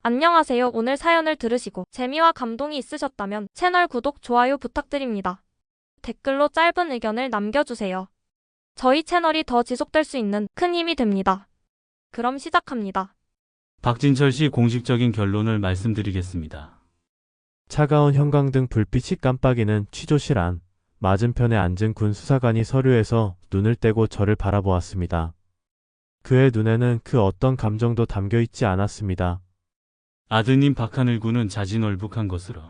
안녕하세요. 오늘 사연을 들으시고 재미와 감동이 있으셨다면 채널 구독, 좋아요 부탁드립니다. 댓글로 짧은 의견을 남겨주세요. 저희 채널이 더 지속될 수 있는 큰 힘이 됩니다. 그럼 시작합니다. 박진철 씨 공식적인 결론을 말씀드리겠습니다. 차가운 형광등 불빛이 깜빡이는 취조실 안, 맞은편에 앉은 군 수사관이 서류에서 눈을 떼고 저를 바라보았습니다. 그의 눈에는 그 어떤 감정도 담겨 있지 않았습니다. 아드님 박하늘 군은 자진월북한 것으로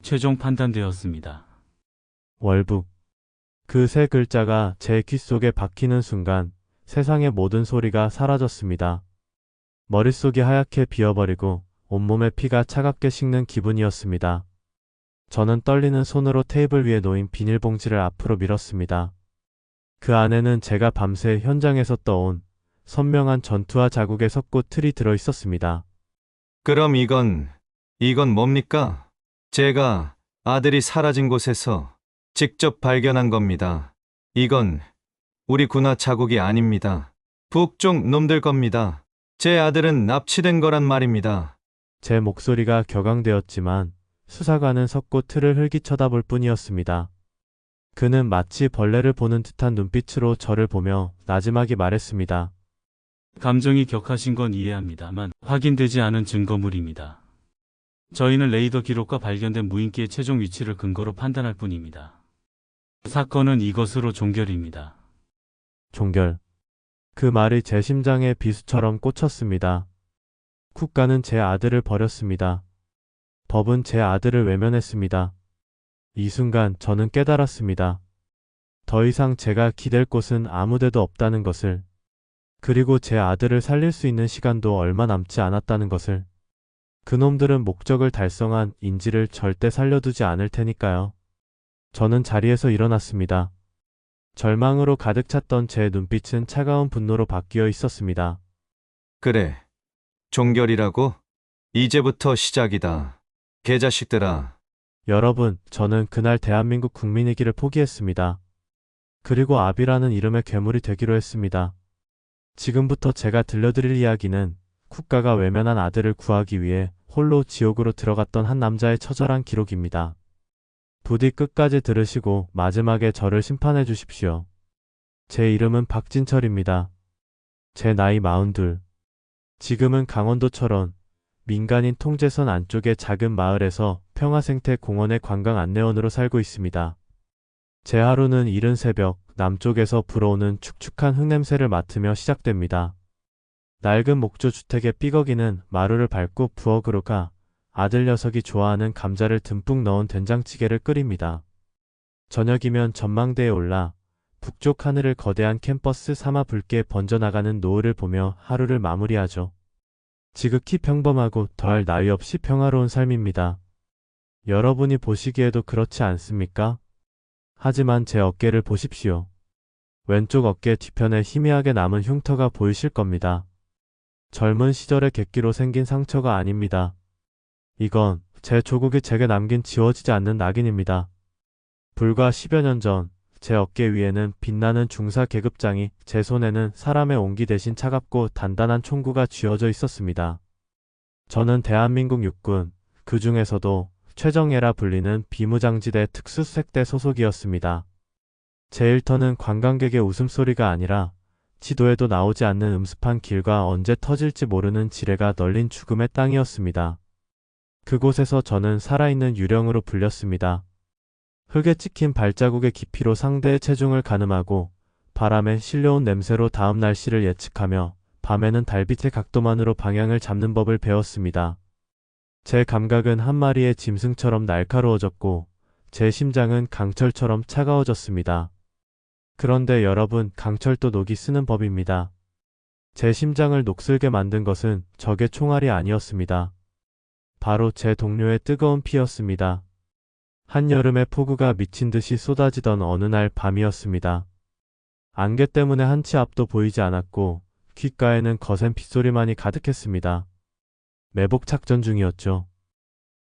최종 판단되었습니다. 월북. 그 세 글자가 제 귓속에 박히는 순간 세상의 모든 소리가 사라졌습니다. 머릿속이 하얗게 비어버리고 온몸에 피가 차갑게 식는 기분이었습니다. 저는 떨리는 손으로 테이블 위에 놓인 비닐봉지를 앞으로 밀었습니다. 그 안에는 제가 밤새 현장에서 떠온 선명한 전투와 자국의 석고틀이 들어 있었습니다. 그럼 이건 뭡니까? 제가 아들이 사라진 곳에서 직접 발견한 겁니다. 이건 우리 군화 자국이 아닙니다. 북쪽 놈들 겁니다. 제 아들은 납치된 거란 말입니다. 제 목소리가 격앙되었지만 수사관은 석고틀을 흘기 쳐다볼 뿐이었습니다. 그는 마치 벌레를 보는 듯한 눈빛으로 저를 보며 나지막이 말했습니다. 감정이 격하신 건 이해합니다만 확인되지 않은 증거물입니다. 저희는 레이더 기록과 발견된 무인기의 최종 위치를 근거로 판단할 뿐입니다. 사건은 이것으로 종결입니다. 종결. 그 말이 제 심장에 비수처럼 꽂혔습니다. 국가는 제 아들을 버렸습니다. 법은 제 아들을 외면했습니다. 이 순간 저는 깨달았습니다. 더 이상 제가 기댈 곳은 아무데도 없다는 것을, 그리고 제 아들을 살릴 수 있는 시간도 얼마 남지 않았다는 것을. 그놈들은 목적을 달성한 인지를 절대 살려두지 않을 테니까요. 저는 자리에서 일어났습니다. 절망으로 가득 찼던 제 눈빛은 차가운 분노로 바뀌어 있었습니다. 그래, 종결이라고? 이제부터 시작이다. 개자식들아. 여러분, 저는 그날 대한민국 국민이기를 포기했습니다. 그리고 아비라는 이름의 괴물이 되기로 했습니다. 지금부터 제가 들려드릴 이야기는 국가가 외면한 아들을 구하기 위해 홀로 지옥으로 들어갔던 한 남자의 처절한 기록입니다. 부디 끝까지 들으시고 마지막에 저를 심판해 주십시오. 제 이름은 박진철입니다. 제 나이 42. 지금은 강원도철원 민간인 통제선 안쪽의 작은 마을에서 평화생태공원의 관광 안내원으로 살고 있습니다. 제 하루는 이른 새벽 남쪽에서 불어오는 축축한 흙냄새를 맡으며 시작됩니다. 낡은 목조 주택의 삐걱이는 마루를 밟고 부엌으로 가 아들 녀석이 좋아하는 감자를 듬뿍 넣은 된장찌개를 끓입니다. 저녁이면 전망대에 올라 북쪽 하늘을 거대한 캠퍼스 삼아 붉게 번져나가는 노을을 보며 하루를 마무리하죠. 지극히 평범하고 더할 나위 없이 평화로운 삶입니다. 여러분이 보시기에도 그렇지 않습니까? 하지만 제 어깨를 보십시오. 왼쪽 어깨 뒤편에 희미하게 남은 흉터가 보이실 겁니다. 젊은 시절의 객기로 생긴 상처가 아닙니다. 이건 제 조국이 제게 남긴 지워지지 않는 낙인입니다. 불과 10여 년 전 제 어깨 위에는 빛나는 중사 계급장이, 제 손에는 사람의 온기 대신 차갑고 단단한 총구가 쥐어져 있었습니다. 저는 대한민국 육군, 그 중에서도 최정예라 불리는 비무장지대 특수수색대 소속이었습니다. 제 일터는 관광객의 웃음소리가 아니라 지도에도 나오지 않는 음습한 길과 언제 터질지 모르는 지뢰가 널린 죽음의 땅이었습니다. 그곳에서 저는 살아있는 유령으로 불렸습니다. 흙에 찍힌 발자국의 깊이로 상대의 체중을 가늠하고 바람에 실려온 냄새로 다음 날씨를 예측하며 밤에는 달빛의 각도만으로 방향을 잡는 법을 배웠습니다. 제 감각은 한 마리의 짐승처럼 날카로워졌고 제 심장은 강철처럼 차가워졌습니다. 그런데 여러분, 강철도 녹이 쓰는 법입니다. 제 심장을 녹슬게 만든 것은 적의 총알이 아니었습니다. 바로 제 동료의 뜨거운 피였습니다. 한여름의 폭우가 미친 듯이 쏟아지던 어느 날 밤이었습니다. 안개 때문에 한 치 앞도 보이지 않았고 귓가에는 거센 빗소리만이 가득했습니다. 매복 작전 중이었죠.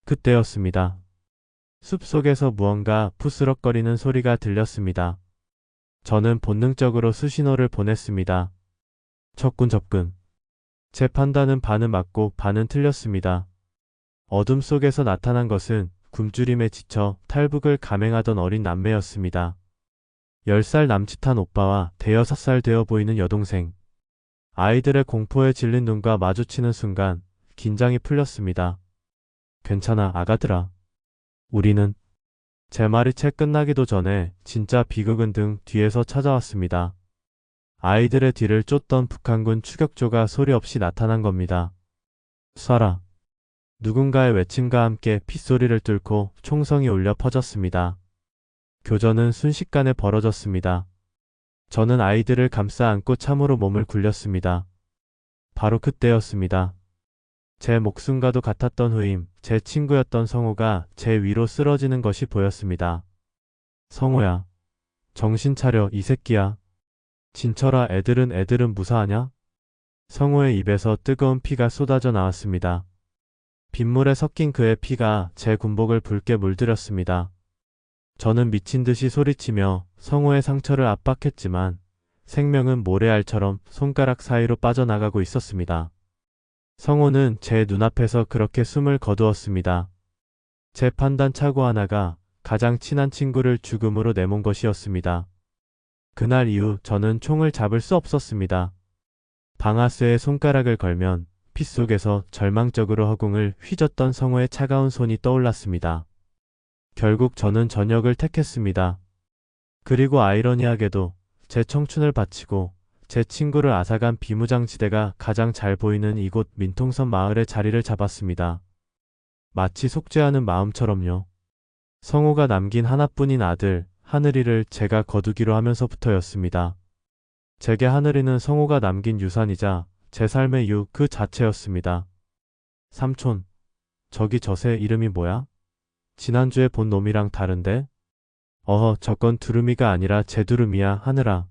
그때였습니다. 숲속에서 무언가 푸스럭거리는 소리가 들렸습니다. 저는 본능적으로 수신호를 보냈습니다. 적군 접근. 제 판단은 반은 맞고 반은 틀렸습니다. 어둠 속에서 나타난 것은 굶주림에 지쳐 탈북을 감행하던 어린 남매였습니다. 10살 남짓한 오빠와 대여섯 살 되어 보이는 여동생. 아이들의 공포에 질린 눈과 마주치는 순간 긴장이 풀렸습니다. 괜찮아, 아가들아. 우리는 제 말이 채 끝나기도 전에 진짜 비극은 등 뒤에서 찾아왔습니다. 아이들의 뒤를 쫓던 북한군 추격조가 소리 없이 나타난 겁니다. 쏴라. 누군가의 외침과 함께 빗소리를 뚫고 총성이 울려 퍼졌습니다. 교전은 순식간에 벌어졌습니다. 저는 아이들을 감싸 안고 참으로 몸을 굴렸습니다. 바로 그때였습니다. 제 목숨과도 같았던 후임, 제 친구였던 성호가 제 위로 쓰러지는 것이 보였습니다. 성호야. 정신 차려, 이 새끼야. 진철아, 애들은 무사하냐? 성호의 입에서 뜨거운 피가 쏟아져 나왔습니다. 빗물에 섞인 그의 피가 제 군복을 붉게 물들였습니다. 저는 미친 듯이 소리치며 성호의 상처를 압박했지만 생명은 모래알처럼 손가락 사이로 빠져나가고 있었습니다. 성호는 제 눈앞에서 그렇게 숨을 거두었습니다. 제 판단 착오 하나가 가장 친한 친구를 죽음으로 내몬 것이었습니다. 그날 이후 저는 총을 잡을 수 없었습니다. 방아쇠에 손가락을 걸면 피 속에서 절망적으로 허공을 휘젓던 성호의 차가운 손이 떠올랐습니다. 결국 저는 전역을 택했습니다. 그리고 아이러니하게도 제 청춘을 바치고 제 친구를 앗아간 비무장지대가 가장 잘 보이는 이곳 민통선 마을에 자리를 잡았습니다. 마치 속죄하는 마음처럼요. 성호가 남긴 하나뿐인 아들 하늘이를 제가 거두기로 하면서부터였습니다. 제게 하늘이는 성호가 남긴 유산이자 제 삶의 유 그 자체였습니다. 삼촌, 저기 저 새 이름이 뭐야? 지난주에 본 놈이랑 다른데? 어허, 저건 두루미가 아니라 제 두루미야, 하늘아.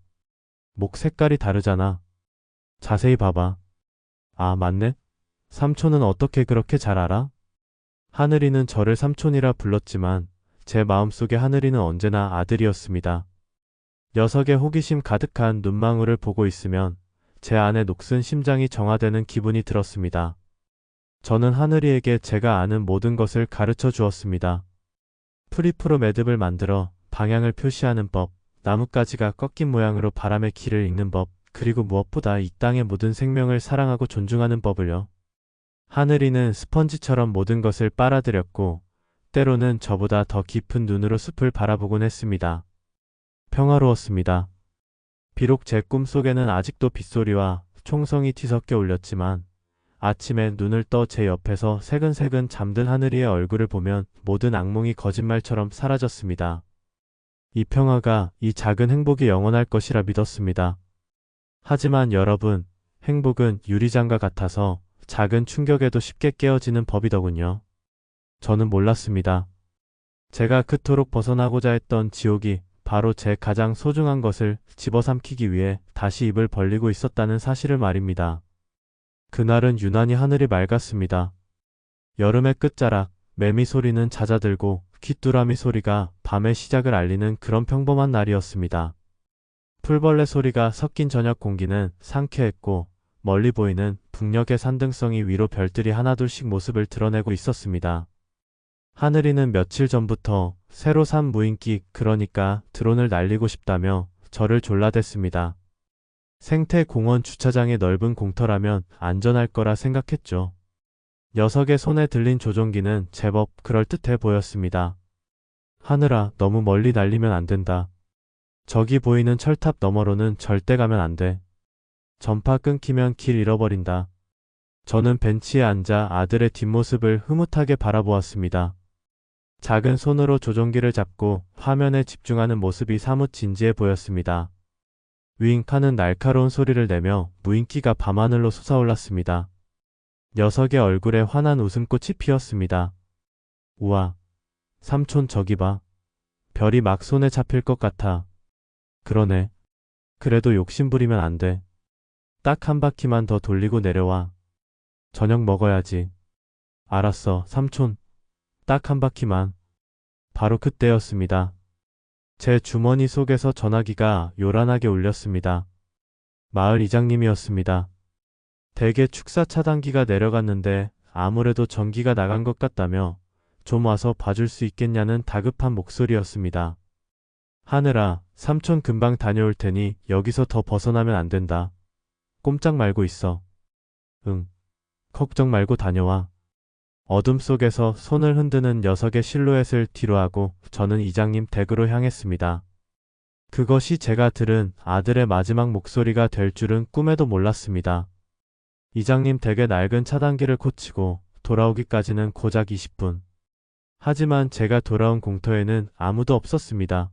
목 색깔이 다르잖아. 자세히 봐봐. 아, 맞네? 삼촌은 어떻게 그렇게 잘 알아? 하늘이는 저를 삼촌이라 불렀지만 제 마음속에 하늘이는 언제나 아들이었습니다. 녀석의 호기심 가득한 눈망울을 보고 있으면 제 안에 녹슨 심장이 정화되는 기분이 들었습니다. 저는 하늘이에게 제가 아는 모든 것을 가르쳐 주었습니다. 프리프로 매듭을 만들어 방향을 표시하는 법, 나뭇가지가 꺾인 모양으로 바람의 길을 읽는 법, 그리고 무엇보다 이 땅의 모든 생명을 사랑하고 존중하는 법을요. 하늘이는 스펀지처럼 모든 것을 빨아들였고 때로는 저보다 더 깊은 눈으로 숲을 바라보곤 했습니다. 평화로웠습니다. 비록 제 꿈속에는 아직도 빗소리와 총성이 뒤섞여 울렸지만 아침에 눈을 떠 제 옆에서 새근새근 잠든 하늘이의 얼굴을 보면 모든 악몽이 거짓말처럼 사라졌습니다. 이 평화가, 이 작은 행복이 영원할 것이라 믿었습니다. 하지만 여러분, 행복은 유리장과 같아서 작은 충격에도 쉽게 깨어지는 법이더군요. 저는 몰랐습니다. 제가 그토록 벗어나고자 했던 지옥이 바로 제 가장 소중한 것을 집어삼키기 위해 다시 입을 벌리고 있었다는 사실을 말입니다. 그날은 유난히 하늘이 맑았습니다. 여름의 끝자락, 매미 소리는 잦아들고 귀뚜라미 소리가 밤의 시작을 알리는 그런 평범한 날이었습니다. 풀벌레 소리가 섞인 저녁 공기는 상쾌했고 멀리 보이는 북녘의 산등성이 위로 별들이 하나둘씩 모습을 드러내고 있었습니다. 하늘이는 며칠 전부터 새로 산 무인기, 그러니까 드론을 날리고 싶다며 저를 졸라댔습니다. 생태공원 주차장의 넓은 공터라면 안전할 거라 생각했죠. 녀석의 손에 들린 조종기는 제법 그럴듯해 보였습니다. 하늘아, 너무 멀리 날리면 안 된다. 저기 보이는 철탑 너머로는 절대 가면 안 돼. 전파 끊기면 길 잃어버린다. 저는 벤치에 앉아 아들의 뒷모습을 흐뭇하게 바라보았습니다. 작은 손으로 조종기를 잡고 화면에 집중하는 모습이 사뭇 진지해 보였습니다. 윙하는 날카로운 소리를 내며 무인기가 밤하늘로 솟아올랐습니다. 녀석의 얼굴에 환한 웃음꽃이 피었습니다. 우와, 삼촌 저기 봐. 별이 막 손에 잡힐 것 같아. 그러네. 그래도 욕심부리면 안 돼. 딱 한 바퀴만 더 돌리고 내려와. 저녁 먹어야지. 알았어, 삼촌. 딱 한 바퀴만. 바로 그때였습니다. 제 주머니 속에서 전화기가 요란하게 울렸습니다. 마을 이장님이었습니다. 대개 축사 차단기가 내려갔는데 아무래도 전기가 나간 것 같다며 좀 와서 봐줄 수 있겠냐는 다급한 목소리였습니다. 하늘아, 삼촌 금방 다녀올 테니 여기서 더 벗어나면 안 된다. 꼼짝 말고 있어. 응. 걱정 말고 다녀와. 어둠 속에서 손을 흔드는 녀석의 실루엣을 뒤로하고 저는 이장님 댁으로 향했습니다. 그것이 제가 들은 아들의 마지막 목소리가 될 줄은 꿈에도 몰랐습니다. 이장님 댁의 낡은 차단기를 고치고 돌아오기까지는 고작 20분. 하지만 제가 돌아온 공터에는 아무도 없었습니다.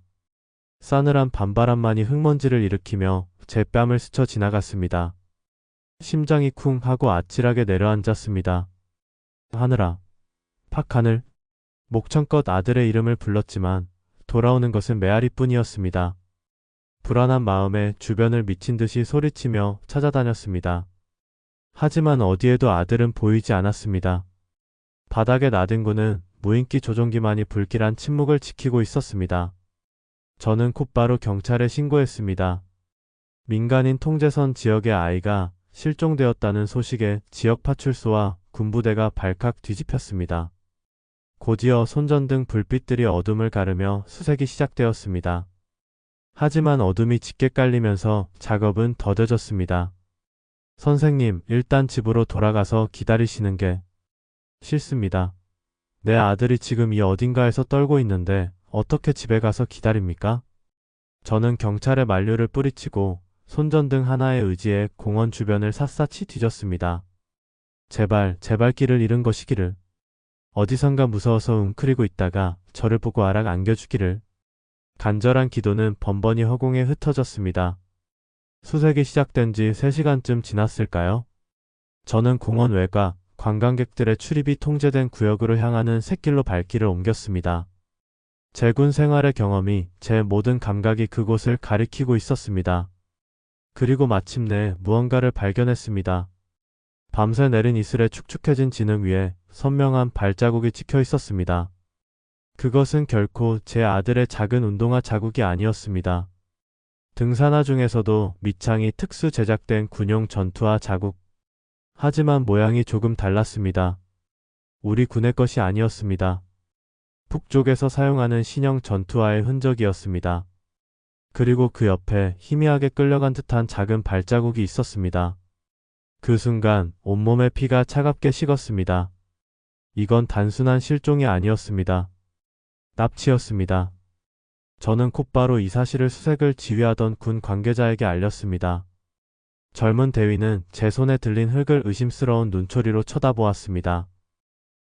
싸늘한 밤바람만이 흙먼지를 일으키며 제 뺨을 스쳐 지나갔습니다. 심장이 쿵 하고 아찔하게 내려앉았습니다. 하늘아, 팍하늘. 목청껏 아들의 이름을 불렀지만 돌아오는 것은 메아리뿐이었습니다. 불안한 마음에 주변을 미친 듯이 소리치며 찾아다녔습니다. 하지만 어디에도 아들은 보이지 않았습니다. 바닥에 나뒹구는 무인기 조종기만이 불길한 침묵을 지키고 있었습니다. 저는 곧바로 경찰에 신고했습니다. 민간인 통제선 지역의 아이가 실종되었다는 소식에 지역 파출소와 군부대가 발칵 뒤집혔습니다. 곧이어 손전등 불빛들이 어둠을 가르며 수색이 시작되었습니다. 하지만 어둠이 짙게 깔리면서 작업은 더뎌졌습니다. 선생님, 일단 집으로 돌아가서 기다리시는 게 싫습니다. 내 아들이 지금 이 어딘가에서 떨고 있는데 어떻게 집에 가서 기다립니까? 저는 경찰의 만류를 뿌리치고 손전등 하나에 의지해 공원 주변을 샅샅이 뒤졌습니다. 제발 길을 잃은 것이기를. 어디선가 무서워서 웅크리고 있다가 저를 보고 알아 안겨주기를. 간절한 기도는 번번이 허공에 흩어졌습니다. 수색이 시작된 지 3시간쯤 지났을까요? 저는 공원 외곽, 관광객들의 출입이 통제된 구역으로 향하는 샛길로 발길을 옮겼습니다. 제 군 생활의 경험이 제 모든 감각이 그곳을 가리키고 있었습니다. 그리고 마침내 무언가를 발견했습니다. 밤새 내린 이슬에 축축해진 진흙 위에 선명한 발자국이 찍혀 있었습니다. 그것은 결코 제 아들의 작은 운동화 자국이 아니었습니다. 등산화 중에서도 밑창이 특수 제작된 군용 전투화 자국. 하지만 모양이 조금 달랐습니다. 우리 군의 것이 아니었습니다. 북쪽에서 사용하는 신형 전투화의 흔적이었습니다. 그리고 그 옆에 희미하게 끌려간 듯한 작은 발자국이 있었습니다. 그 순간 온몸의 피가 차갑게 식었습니다. 이건 단순한 실종이 아니었습니다. 납치였습니다. 저는 곧바로 이 사실을 수색을 지휘하던 군 관계자에게 알렸습니다. 젊은 대위는 제 손에 들린 흙을 의심스러운 눈초리로 쳐다보았습니다.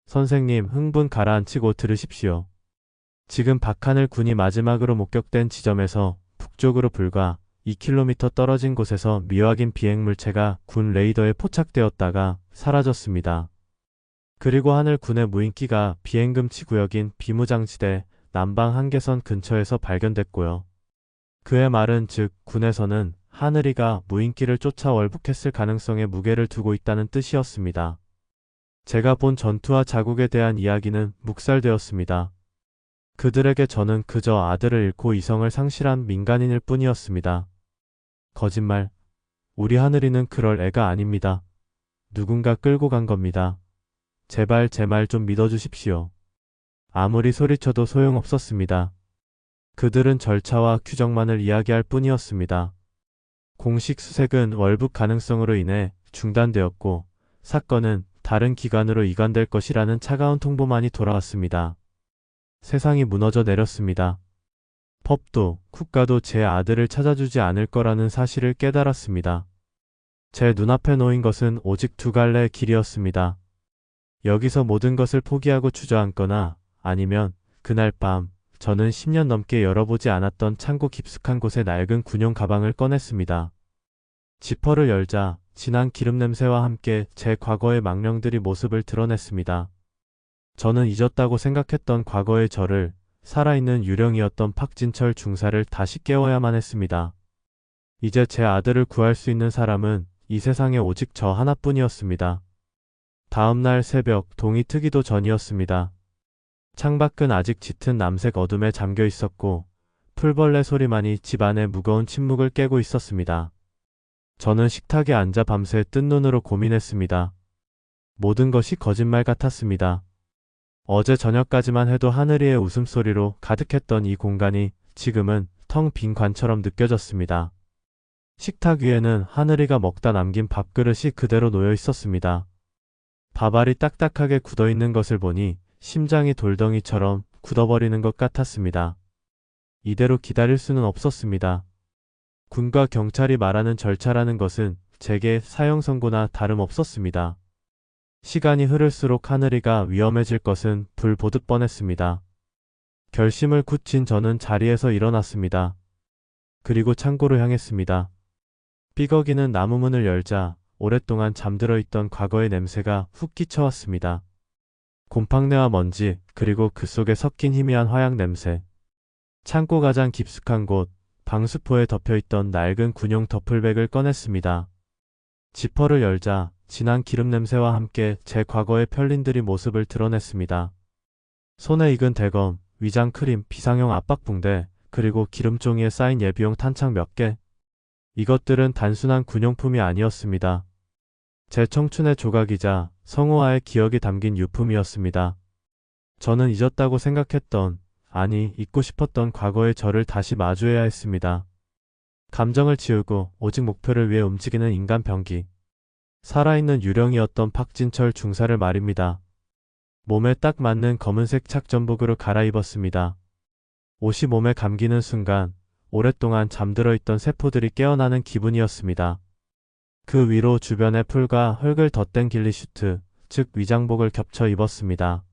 선생님, 흥분 가라앉히고 들으십시오. 지금 박하늘 군이 마지막으로 목격된 지점에서 북쪽으로 불과 2km 떨어진 곳에서 미확인 비행물체가 군 레이더에 포착되었다가 사라졌습니다. 그리고 하늘 군의 무인기가 비행금지 구역인 비무장지대 남방 한계선 근처에서 발견됐고요. 그의 말은 즉 군에서는 하늘이가 무인기를 쫓아 월북했을 가능성에 무게를 두고 있다는 뜻이었습니다. 제가 본 전투화 자국에 대한 이야기는 묵살되었습니다. 그들에게 저는 그저 아들을 잃고 이성을 상실한 민간인일 뿐이었습니다. 거짓말. 우리 하늘이는 그럴 애가 아닙니다. 누군가 끌고 간 겁니다. 제발 제 말 좀 믿어주십시오. 아무리 소리쳐도 소용없었습니다. 그들은 절차와 규정만을 이야기할 뿐이었습니다. 공식 수색은 월북 가능성으로 인해 중단되었고 사건은 다른 기관으로 이관될 것이라는 차가운 통보만이 돌아왔습니다. 세상이 무너져 내렸습니다. 법도, 국가도 제 아들을 찾아주지 않을 거라는 사실을 깨달았습니다. 제 눈앞에 놓인 것은 오직 두 갈래의 길이었습니다. 여기서 모든 것을 포기하고 주저앉거나 아니면 그날 밤 저는 10년 넘게 열어보지 않았던 창고 깊숙한 곳의 낡은 군용 가방을 꺼냈습니다. 지퍼를 열자 진한 기름 냄새와 함께 제 과거의 망령들이 모습을 드러냈습니다. 저는 잊었다고 생각했던 과거의 저를, 살아있는 유령이었던 박진철 중사를 다시 깨워야만 했습니다. 이제 제 아들을 구할 수 있는 사람은 이 세상에 오직 저 하나뿐이었습니다. 다음날 새벽 동이 트기도 전이었습니다. 창밖은 아직 짙은 남색 어둠에 잠겨 있었고 풀벌레 소리만이 집안의 무거운 침묵을 깨고 있었습니다. 저는 식탁에 앉아 밤새 뜬 눈으로 고민했습니다. 모든 것이 거짓말 같았습니다. 어제 저녁까지만 해도 하늘이의 웃음소리로 가득했던 이 공간이 지금은 텅 빈 관처럼 느껴졌습니다. 식탁 위에는 하늘이가 먹다 남긴 밥그릇이 그대로 놓여 있었습니다. 밥알이 딱딱하게 굳어 있는 것을 보니 심장이 돌덩이처럼 굳어버리는 것 같았습니다. 이대로 기다릴 수는 없었습니다. 군과 경찰이 말하는 절차라는 것은 제게 사형 선고나 다름없었습니다. 시간이 흐를수록 하늘이가 위험해질 것은 불보듯 뻔했습니다. 결심을 굳힌 저는 자리에서 일어났습니다. 그리고 창고로 향했습니다. 삐걱이는 나무 문을 열자 오랫동안 잠들어 있던 과거의 냄새가 훅 끼쳐왔습니다. 곰팡내와 먼지, 그리고 그 속에 섞인 희미한 화약 냄새. 창고 가장 깊숙한 곳, 방수포에 덮여있던 낡은 군용 더플백을 꺼냈습니다. 지퍼를 열자 진한 기름 냄새와 함께 제 과거의 편린들이 모습을 드러냈습니다. 손에 익은 대검, 위장 크림, 비상용 압박붕대, 그리고 기름종이에 쌓인 예비용 탄창 몇 개. 이것들은 단순한 군용품이 아니었습니다. 제 청춘의 조각이자 성우와의 기억이 담긴 유품이었습니다. 저는 잊었다고 생각했던, 아니 잊고 싶었던 과거의 저를 다시 마주해야 했습니다. 감정을 지우고 오직 목표를 위해 움직이는 인간 병기. 살아있는 유령이었던 박진철 중사를 말입니다. 몸에 딱 맞는 검은색 착전복으로 갈아입었습니다. 옷이 몸에 감기는 순간 오랫동안 잠들어 있던 세포들이 깨어나는 기분이었습니다. 그 위로 주변에 풀과 흙을 덧댄 길리슈트, 즉 위장복을 겹쳐 입었습니다.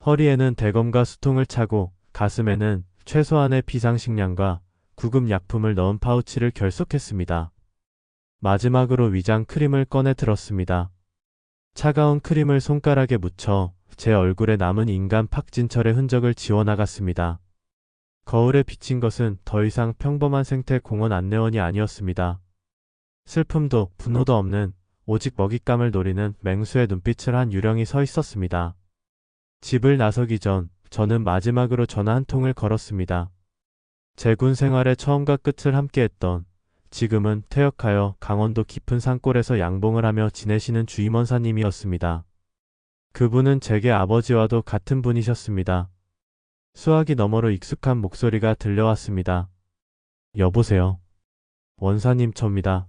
허리에는 대검과 수통을 차고 가슴에는 최소한의 비상식량과 구급 약품을 넣은 파우치를 결속했습니다. 마지막으로 위장 크림을 꺼내 들었습니다. 차가운 크림을 손가락에 묻혀 제 얼굴에 남은 인간 박진철의 흔적을 지워나갔습니다. 거울에 비친 것은 더 이상 평범한 생태 공원 안내원이 아니었습니다. 슬픔도 분노도 없는 오직 먹잇감을 노리는 맹수의 눈빛을 한 유령이 서 있었습니다. 집을 나서기 전 저는 마지막으로 전화 한 통을 걸었습니다. 제 군 생활의 처음과 끝을 함께했던, 지금은 퇴역하여 강원도 깊은 산골에서 양봉을 하며 지내시는 주임원사님이었습니다. 그분은 제게 아버지와도 같은 분이셨습니다. 수화기 너머로 익숙한 목소리가 들려왔습니다. 여보세요. 원사님 접니다.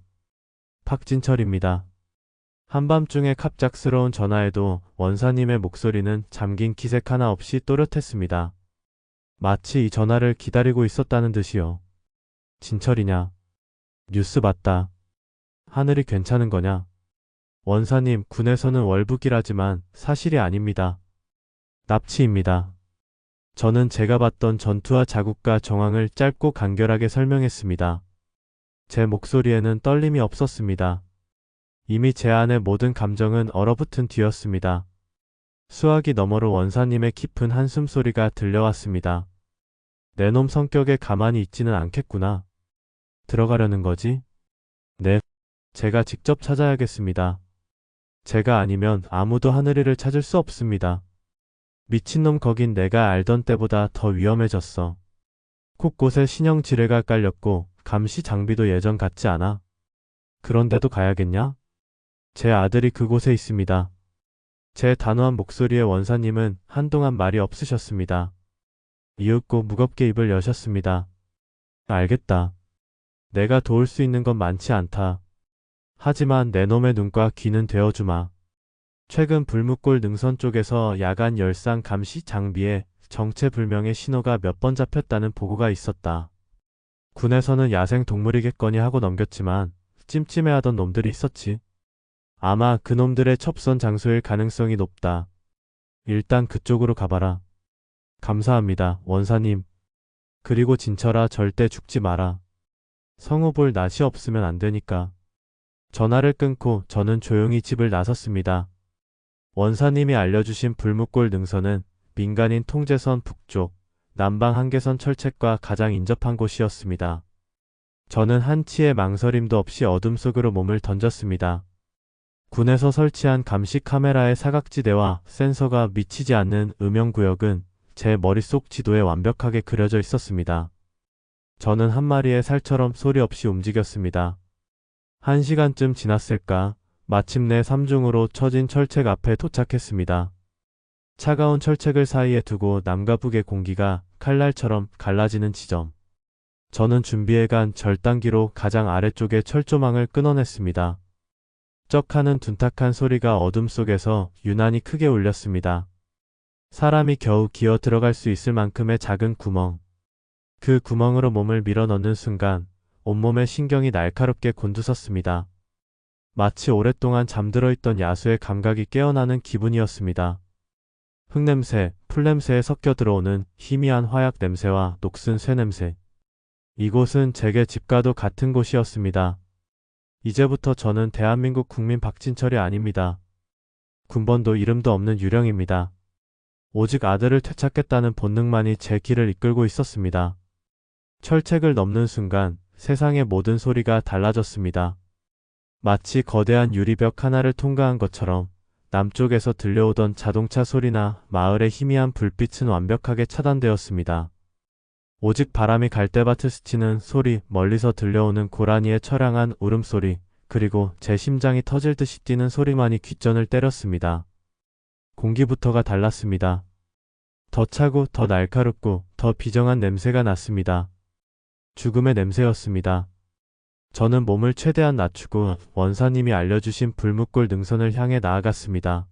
박진철입니다. 한밤중에 갑작스러운 전화에도 원사님의 목소리는 잠긴 기색 하나 없이 또렷했습니다. 마치 이 전화를 기다리고 있었다는 듯이요. 진철이냐? 뉴스 봤다. 하늘이 괜찮은 거냐? 원사님, 군에서는 월북이라지만 사실이 아닙니다. 납치입니다. 저는 제가 봤던 전투와 자국과 정황을 짧고 간결하게 설명했습니다. 제 목소리에는 떨림이 없었습니다. 이미 제 안의 모든 감정은 얼어붙은 뒤였습니다. 수화기 너머로 원사님의 깊은 한숨 소리가 들려왔습니다. 내 놈 성격에 가만히 있지는 않겠구나. 들어가려는 거지? 네. 제가 직접 찾아야겠습니다. 제가 아니면 아무도 하늘이를 찾을 수 없습니다. 미친놈 거긴 내가 알던 때보다 더 위험해졌어. 곳곳에 신형 지뢰가 깔렸고 감시 장비도 예전 같지 않아. 그런데도 가야겠냐? 제 아들이 그곳에 있습니다. 제 단호한 목소리에 원사님은 한동안 말이 없으셨습니다. 이윽고 무겁게 입을 여셨습니다. 알겠다. 내가 도울 수 있는 건 많지 않다. 하지만 내 놈의 눈과 귀는 되어주마. 최근 불무골 능선 쪽에서 야간 열상 감시 장비에 정체불명의 신호가 몇 번 잡혔다는 보고가 있었다. 군에서는 야생 동물이겠거니 하고 넘겼지만 찜찜해하던 놈들이 있었지. 아마 그 놈들의 첩선 장소일 가능성이 높다. 일단 그쪽으로 가봐라. 감사합니다, 원사님. 그리고 진철아, 절대 죽지 마라. 성우 볼 낯이 없으면 안 되니까. 전화를 끊고 저는 조용히 집을 나섰습니다. 원사님이 알려주신 불무골 능선은 민간인 통제선 북쪽, 남방 한계선 철책과 가장 인접한 곳이었습니다. 저는 한치의 망설임도 없이 어둠 속으로 몸을 던졌습니다. 군에서 설치한 감시 카메라의 사각지대와 센서가 미치지 않는 음영구역은 제 머릿속 지도에 완벽하게 그려져 있었습니다. 저는 한 마리의 살처럼 소리 없이 움직였습니다. 1시간쯤 지났을까 마침내 삼중으로 처진 철책 앞에 도착했습니다. 차가운 철책을 사이에 두고 남과 북의 공기가 칼날처럼 갈라지는 지점. 저는 준비해간 절단기로 가장 아래쪽에 철조망을 끊어냈습니다. 쩍 하는 둔탁한 소리가 어둠 속에서 유난히 크게 울렸습니다. 사람이 겨우 기어 들어갈 수 있을 만큼의 작은 구멍. 그 구멍으로 몸을 밀어넣는 순간 온몸의 신경이 날카롭게 곤두섰습니다. 마치 오랫동안 잠들어 있던 야수의 감각이 깨어나는 기분이었습니다. 흙냄새, 풀냄새에 섞여 들어오는 희미한 화약 냄새와 녹슨 쇠냄새. 이곳은 제게 집과도 같은 곳이었습니다. 이제부터 저는 대한민국 국민 박진철이 아닙니다. 군번도 이름도 없는 유령입니다. 오직 아들을 되찾겠다는 본능만이 제 길을 이끌고 있었습니다. 철책을 넘는 순간 세상의 모든 소리가 달라졌습니다. 마치 거대한 유리벽 하나를 통과한 것처럼 남쪽에서 들려오던 자동차 소리나 마을의 희미한 불빛은 완벽하게 차단되었습니다. 오직 바람이 갈대밭을 스치는 소리, 멀리서 들려오는 고라니의 처량한 울음소리, 그리고 제 심장이 터질 듯이 뛰는 소리만이 귓전을 때렸습니다. 공기부터가 달랐습니다. 더 차고 더 날카롭고 더 비정한 냄새가 났습니다. 죽음의 냄새였습니다. 저는 몸을 최대한 낮추고 원사님이 알려주신 불묵골 능선을 향해 나아갔습니다.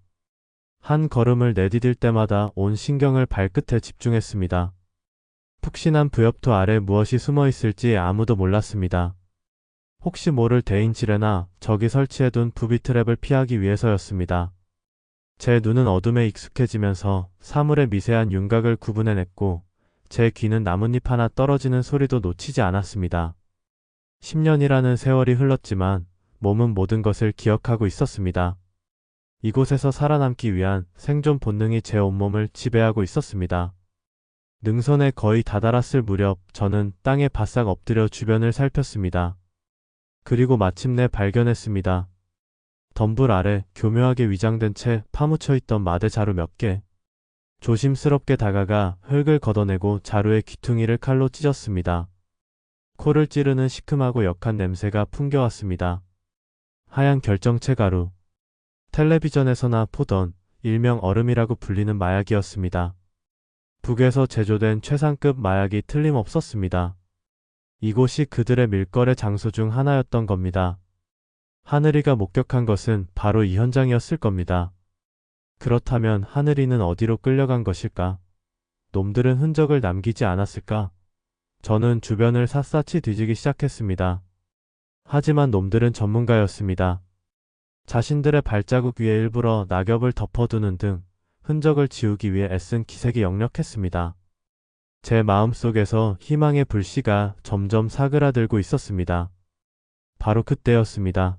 한 걸음을 내디딜 때마다 온 신경을 발끝에 집중했습니다. 푹신한 부엽토 아래 무엇이 숨어 있을지 아무도 몰랐습니다. 혹시 모를 대인지뢰나 적이 설치해둔 부비트랩을 피하기 위해서였습니다. 제 눈은 어둠에 익숙해지면서 사물의 미세한 윤곽을 구분해냈고 제 귀는 나뭇잎 하나 떨어지는 소리도 놓치지 않았습니다. 10년이라는 세월이 흘렀지만 몸은 모든 것을 기억하고 있었습니다. 이곳에서 살아남기 위한 생존 본능이 제 온몸을 지배하고 있었습니다. 능선에 거의 다다랐을 무렵 저는 땅에 바싹 엎드려 주변을 살폈습니다. 그리고 마침내 발견했습니다. 덤불 아래 교묘하게 위장된 채 파묻혀 있던 마대 자루 몇 개. 조심스럽게 다가가 흙을 걷어내고 자루의 귀퉁이를 칼로 찢었습니다. 코를 찌르는 시큼하고 역한 냄새가 풍겨왔습니다. 하얀 결정체 가루. 텔레비전에서나 보던 일명 얼음이라고 불리는 마약이었습니다. 북에서 제조된 최상급 마약이 틀림없었습니다. 이곳이 그들의 밀거래 장소 중 하나였던 겁니다. 하늘이가 목격한 것은 바로 이 현장이었을 겁니다. 그렇다면 하늘이는 어디로 끌려간 것일까? 놈들은 흔적을 남기지 않았을까? 저는 주변을 샅샅이 뒤지기 시작했습니다. 하지만 놈들은 전문가였습니다. 자신들의 발자국 위에 일부러 낙엽을 덮어두는 등 흔적을 지우기 위해 애쓴 기색이 역력했습니다. 제 마음속에서 희망의 불씨가 점점 사그라들고 있었습니다. 바로 그때였습니다.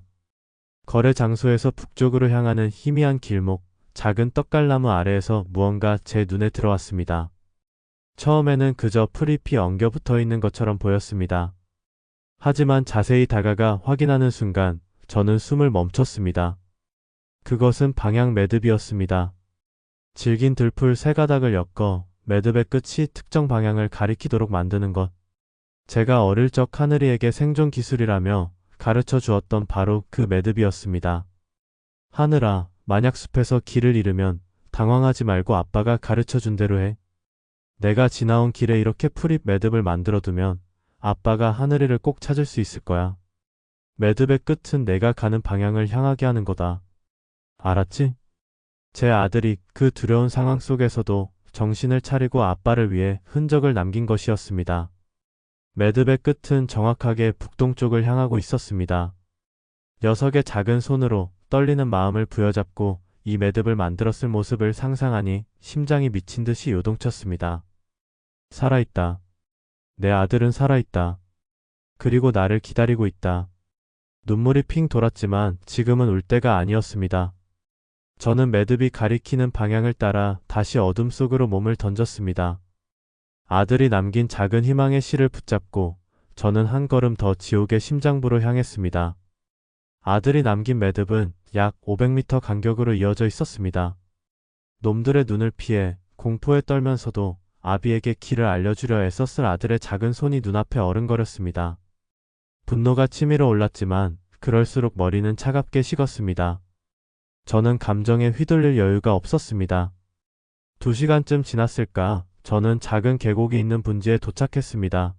거래 장소에서 북쪽으로 향하는 희미한 길목, 작은 떡갈나무 아래에서 무언가 제 눈에 들어왔습니다. 처음에는 그저 풀잎이 엉겨 붙어 있는 것처럼 보였습니다. 하지만 자세히 다가가 확인하는 순간 저는 숨을 멈췄습니다. 그것은 방향 매듭이었습니다. 질긴 들풀 세 가닥을 엮어 매듭의 끝이 특정 방향을 가리키도록 만드는 것. 제가 어릴 적 하늘이에게 생존 기술이라며 가르쳐 주었던 바로 그 매듭이었습니다. 하늘아, 만약 숲에서 길을 잃으면 당황하지 말고 아빠가 가르쳐 준 대로 해. 내가 지나온 길에 이렇게 풀잎 매듭을 만들어 두면 아빠가 하늘이를 꼭 찾을 수 있을 거야. 매듭의 끝은 내가 가는 방향을 향하게 하는 거다. 알았지? 제 아들이 그 두려운 상황 속에서도 정신을 차리고 아빠를 위해 흔적을 남긴 것이었습니다. 매듭의 끝은 정확하게 북동쪽을 향하고 있었습니다. 녀석의 작은 손으로 떨리는 마음을 부여잡고 이 매듭을 만들었을 모습을 상상하니 심장이 미친 듯이 요동쳤습니다. 살아있다. 내 아들은 살아있다. 그리고 나를 기다리고 있다. 눈물이 핑 돌았지만 지금은 울 때가 아니었습니다. 저는 매듭이 가리키는 방향을 따라 다시 어둠 속으로 몸을 던졌습니다. 아들이 남긴 작은 희망의 실을 붙잡고 저는 한 걸음 더 지옥의 심장부로 향했습니다. 아들이 남긴 매듭은 약 500m 간격으로 이어져 있었습니다. 놈들의 눈을 피해 공포에 떨면서도 아비에게 길을 알려주려 애썼을 아들의 작은 손이 눈앞에 어른거렸습니다. 분노가 치밀어 올랐지만 그럴수록 머리는 차갑게 식었습니다. 저는 감정에 휘둘릴 여유가 없었습니다. 2시간쯤 지났을까, 저는 작은 계곡이 있는 분지에 도착했습니다.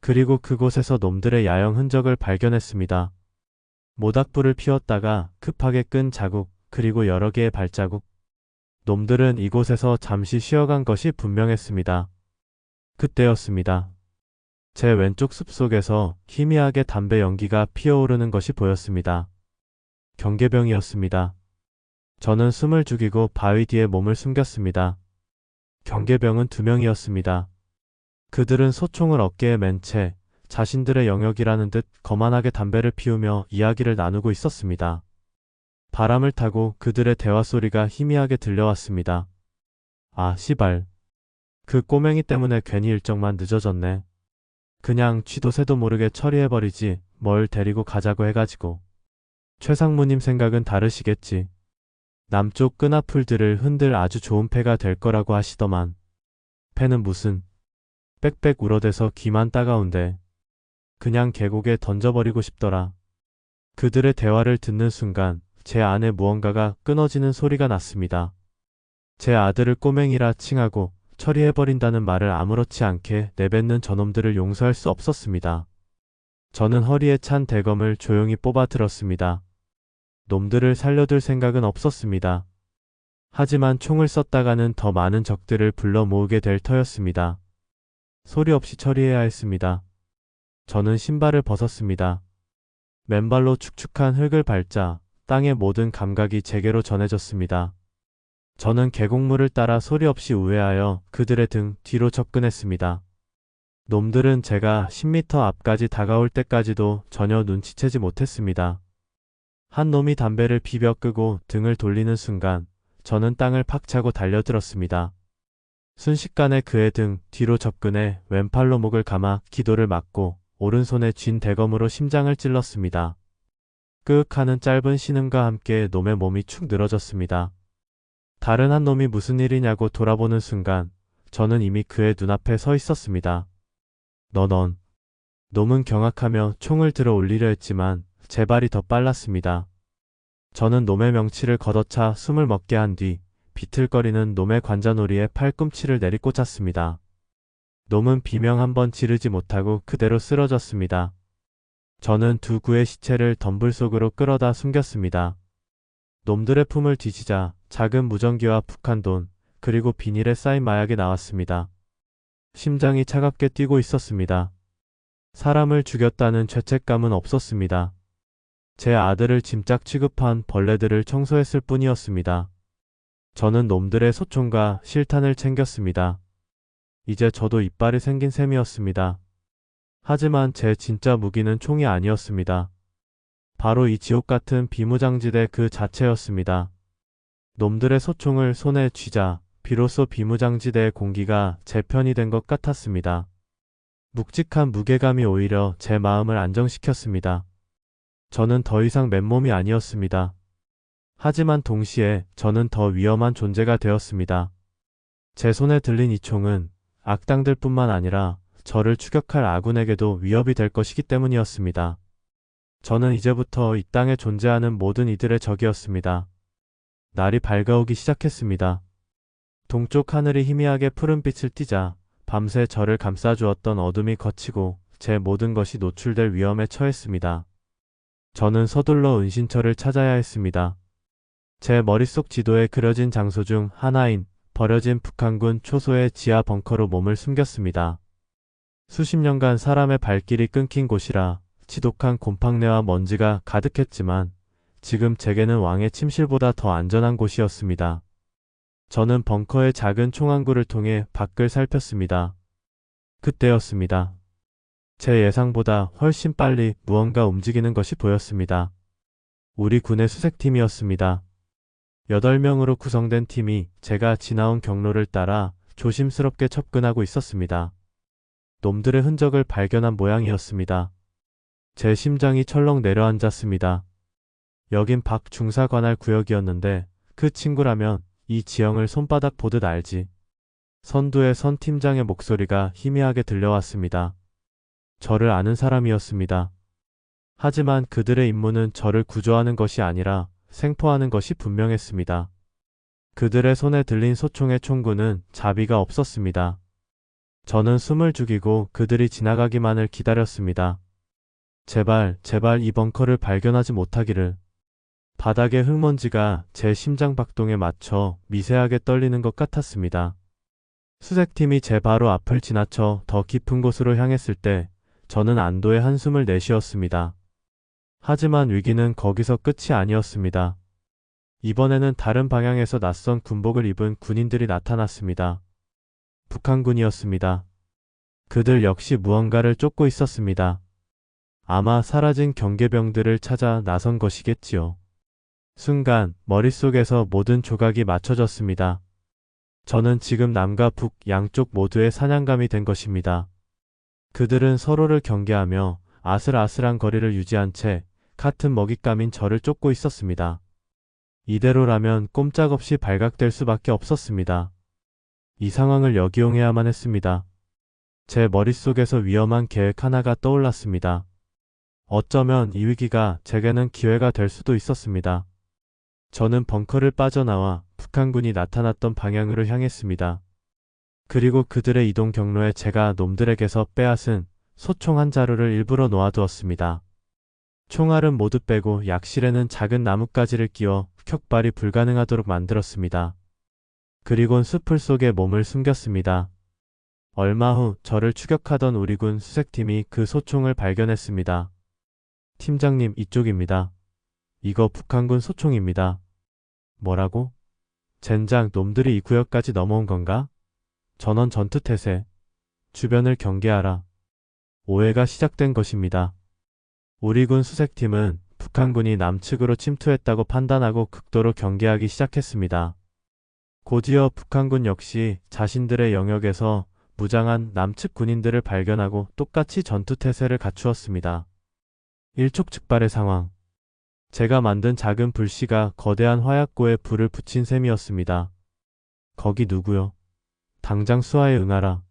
그리고 그곳에서 놈들의 야영 흔적을 발견했습니다. 모닥불을 피웠다가 급하게 끈 자국, 그리고 여러 개의 발자국. 놈들은 이곳에서 잠시 쉬어간 것이 분명했습니다. 그때였습니다. 제 왼쪽 숲속에서 희미하게 담배 연기가 피어오르는 것이 보였습니다. 경계병이었습니다. 저는 숨을 죽이고 바위 뒤에 몸을 숨겼습니다. 경계병은 2명이었습니다. 그들은 소총을 어깨에 맨 채 자신들의 영역이라는 듯 거만하게 담배를 피우며 이야기를 나누고 있었습니다. 바람을 타고 그들의 대화 소리가 희미하게 들려왔습니다. 아, 씨발. 그 꼬맹이 때문에 괜히 일정만 늦어졌네. 그냥 쥐도 새도 모르게 처리해버리지 뭘 데리고 가자고 해가지고. 최상무님 생각은 다르시겠지. 남쪽 끈앞풀들을 흔들 아주 좋은 패가 될 거라고 하시더만. 패는 무슨. 빽빽 울어대서 귀만 따가운데. 그냥 계곡에 던져버리고 싶더라. 그들의 대화를 듣는 순간 제 안에 무언가가 끊어지는 소리가 났습니다. 제 아들을 꼬맹이라 칭하고 처리해버린다는 말을 아무렇지 않게 내뱉는 저놈들을 용서할 수 없었습니다. 저는 허리에 찬 대검을 조용히 뽑아 들었습니다. 놈들을 살려둘 생각은 없었습니다. 하지만 총을 썼다가는 더 많은 적들을 불러 모으게 될 터였습니다. 소리 없이 처리해야 했습니다. 저는 신발을 벗었습니다. 맨발로 축축한 흙을 밟자 땅의 모든 감각이 제게로 전해졌습니다. 저는 계곡물을 따라 소리 없이 우회하여 그들의 등 뒤로 접근했습니다. 놈들은 제가 10m 앞까지 다가올 때까지도 전혀 눈치채지 못했습니다. 한 놈이 담배를 비벼 끄고 등을 돌리는 순간 저는 땅을 팍 차고 달려들었습니다. 순식간에 그의 등 뒤로 접근해 왼팔로 목을 감아 기도를 막고 오른손에 쥔 대검으로 심장을 찔렀습니다. 끄윽하는 짧은 신음과 함께 놈의 몸이 축 늘어졌습니다. 다른 한 놈이 무슨 일이냐고 돌아보는 순간 저는 이미 그의 눈앞에 서 있었습니다. 넌. 놈은 경악하며 총을 들어 올리려 했지만 제 발이 더 빨랐습니다. 저는 놈의 명치를 걷어차 숨을 먹게 한 뒤 비틀거리는 놈의 관자놀이에 팔꿈치를 내리꽂았습니다. 놈은 비명 한 번 지르지 못하고 그대로 쓰러졌습니다. 저는 2 구의 시체를 덤불 속으로 끌어다 숨겼습니다. 놈들의 품을 뒤지자 작은 무전기와 북한돈 그리고 비닐에 쌓인 마약이 나왔습니다. 심장이 차갑게 뛰고 있었습니다. 사람을 죽였다는 죄책감은 없었습니다. 제 아들을 짐짝 취급한 벌레들을 청소했을 뿐이었습니다. 저는 놈들의 소총과 실탄을 챙겼습니다. 이제 저도 이빨이 생긴 셈이었습니다. 하지만 제 진짜 무기는 총이 아니었습니다. 바로 이 지옥 같은 비무장지대 그 자체였습니다. 놈들의 소총을 손에 쥐자 비로소 비무장지대의 공기가 제 편이 된 것 같았습니다. 묵직한 무게감이 오히려 제 마음을 안정시켰습니다. 저는 더 이상 맨몸이 아니었습니다. 하지만 동시에 저는 더 위험한 존재가 되었습니다. 제 손에 들린 이 총은 악당들 뿐만 아니라 저를 추격할 아군에게도 위협이 될 것이기 때문이었습니다. 저는 이제부터 이 땅에 존재하는 모든 이들의 적이었습니다. 날이 밝아오기 시작했습니다. 동쪽 하늘이 희미하게 푸른빛을 띠자 밤새 저를 감싸주었던 어둠이 걷히고 제 모든 것이 노출될 위험에 처했습니다. 저는 서둘러 은신처를 찾아야 했습니다. 제 머릿속 지도에 그려진 장소 중 하나인 버려진 북한군 초소의 지하 벙커로 몸을 숨겼습니다. 수십 년간 사람의 발길이 끊긴 곳이라 지독한 곰팡내와 먼지가 가득했지만 지금 제게는 왕의 침실보다 더 안전한 곳이었습니다. 저는 벙커의 작은 총안구를 통해 밖을 살폈습니다. 그때였습니다. 제 예상보다 훨씬 빨리 무언가 움직이는 것이 보였습니다. 우리 군의 수색팀이었습니다. 8명으로 구성된 팀이 제가 지나온 경로를 따라 조심스럽게 접근하고 있었습니다. 놈들의 흔적을 발견한 모양이었습니다. 제 심장이 철렁 내려앉았습니다. 여긴 박 중사 관할 구역이었는데 그 친구라면 이 지형을 손바닥 보듯 알지. 선두의 선 팀장의 목소리가 희미하게 들려왔습니다. 저를 아는 사람이었습니다. 하지만 그들의 임무는 저를 구조하는 것이 아니라 생포하는 것이 분명했습니다. 그들의 손에 들린 소총의 총구는 자비가 없었습니다. 저는 숨을 죽이고 그들이 지나가기만을 기다렸습니다. 제발, 제발 이 벙커를 발견하지 못하기를. 바닥의 흙먼지가 제 심장 박동에 맞춰 미세하게 떨리는 것 같았습니다. 수색팀이 제 바로 앞을 지나쳐 더 깊은 곳으로 향했을 때 저는 안도의 한숨을 내쉬었습니다. 하지만 위기는 거기서 끝이 아니었습니다. 이번에는 다른 방향에서 낯선 군복을 입은 군인들이 나타났습니다. 북한군이었습니다. 그들 역시 무언가를 쫓고 있었습니다. 아마 사라진 경계병들을 찾아 나선 것이겠지요. 순간 머릿속에서 모든 조각이 맞춰졌습니다. 저는 지금 남과 북 양쪽 모두의 사냥감이 된 것입니다. 그들은 서로를 경계하며 아슬아슬한 거리를 유지한 채 같은 먹잇감인 저를 쫓고 있었습니다. 이대로라면 꼼짝없이 발각될 수밖에 없었습니다. 이 상황을 역이용해야만 했습니다. 제 머릿속에서 위험한 계획 하나가 떠올랐습니다. 어쩌면 이 위기가 제게는 기회가 될 수도 있었습니다. 저는 벙커를 빠져나와 북한군이 나타났던 방향으로 향했습니다. 그리고 그들의 이동 경로에 제가 놈들에게서 빼앗은 소총 한 자루를 일부러 놓아두었습니다. 총알은 모두 빼고 약실에는 작은 나뭇가지를 끼워 격발이 불가능하도록 만들었습니다. 그리곤 숲을 속에 몸을 숨겼습니다. 얼마 후 저를 추격하던 우리 군 수색팀이 그 소총을 발견했습니다. 팀장님, 이쪽입니다. 이거 북한군 소총입니다. 뭐라고? 젠장, 놈들이 이 구역까지 넘어온 건가? 전원 전투태세. 주변을 경계하라. 오해가 시작된 것입니다. 우리 군 수색팀은 북한군이 남측으로 침투했다고 판단하고 극도로 경계하기 시작했습니다. 곧이어 북한군 역시 자신들의 영역에서 무장한 남측 군인들을 발견하고 똑같이 전투태세를 갖추었습니다. 일촉즉발의 상황. 제가 만든 작은 불씨가 거대한 화약고에 불을 붙인 셈이었습니다. 거기 누구요? 당장 수하에 응하라.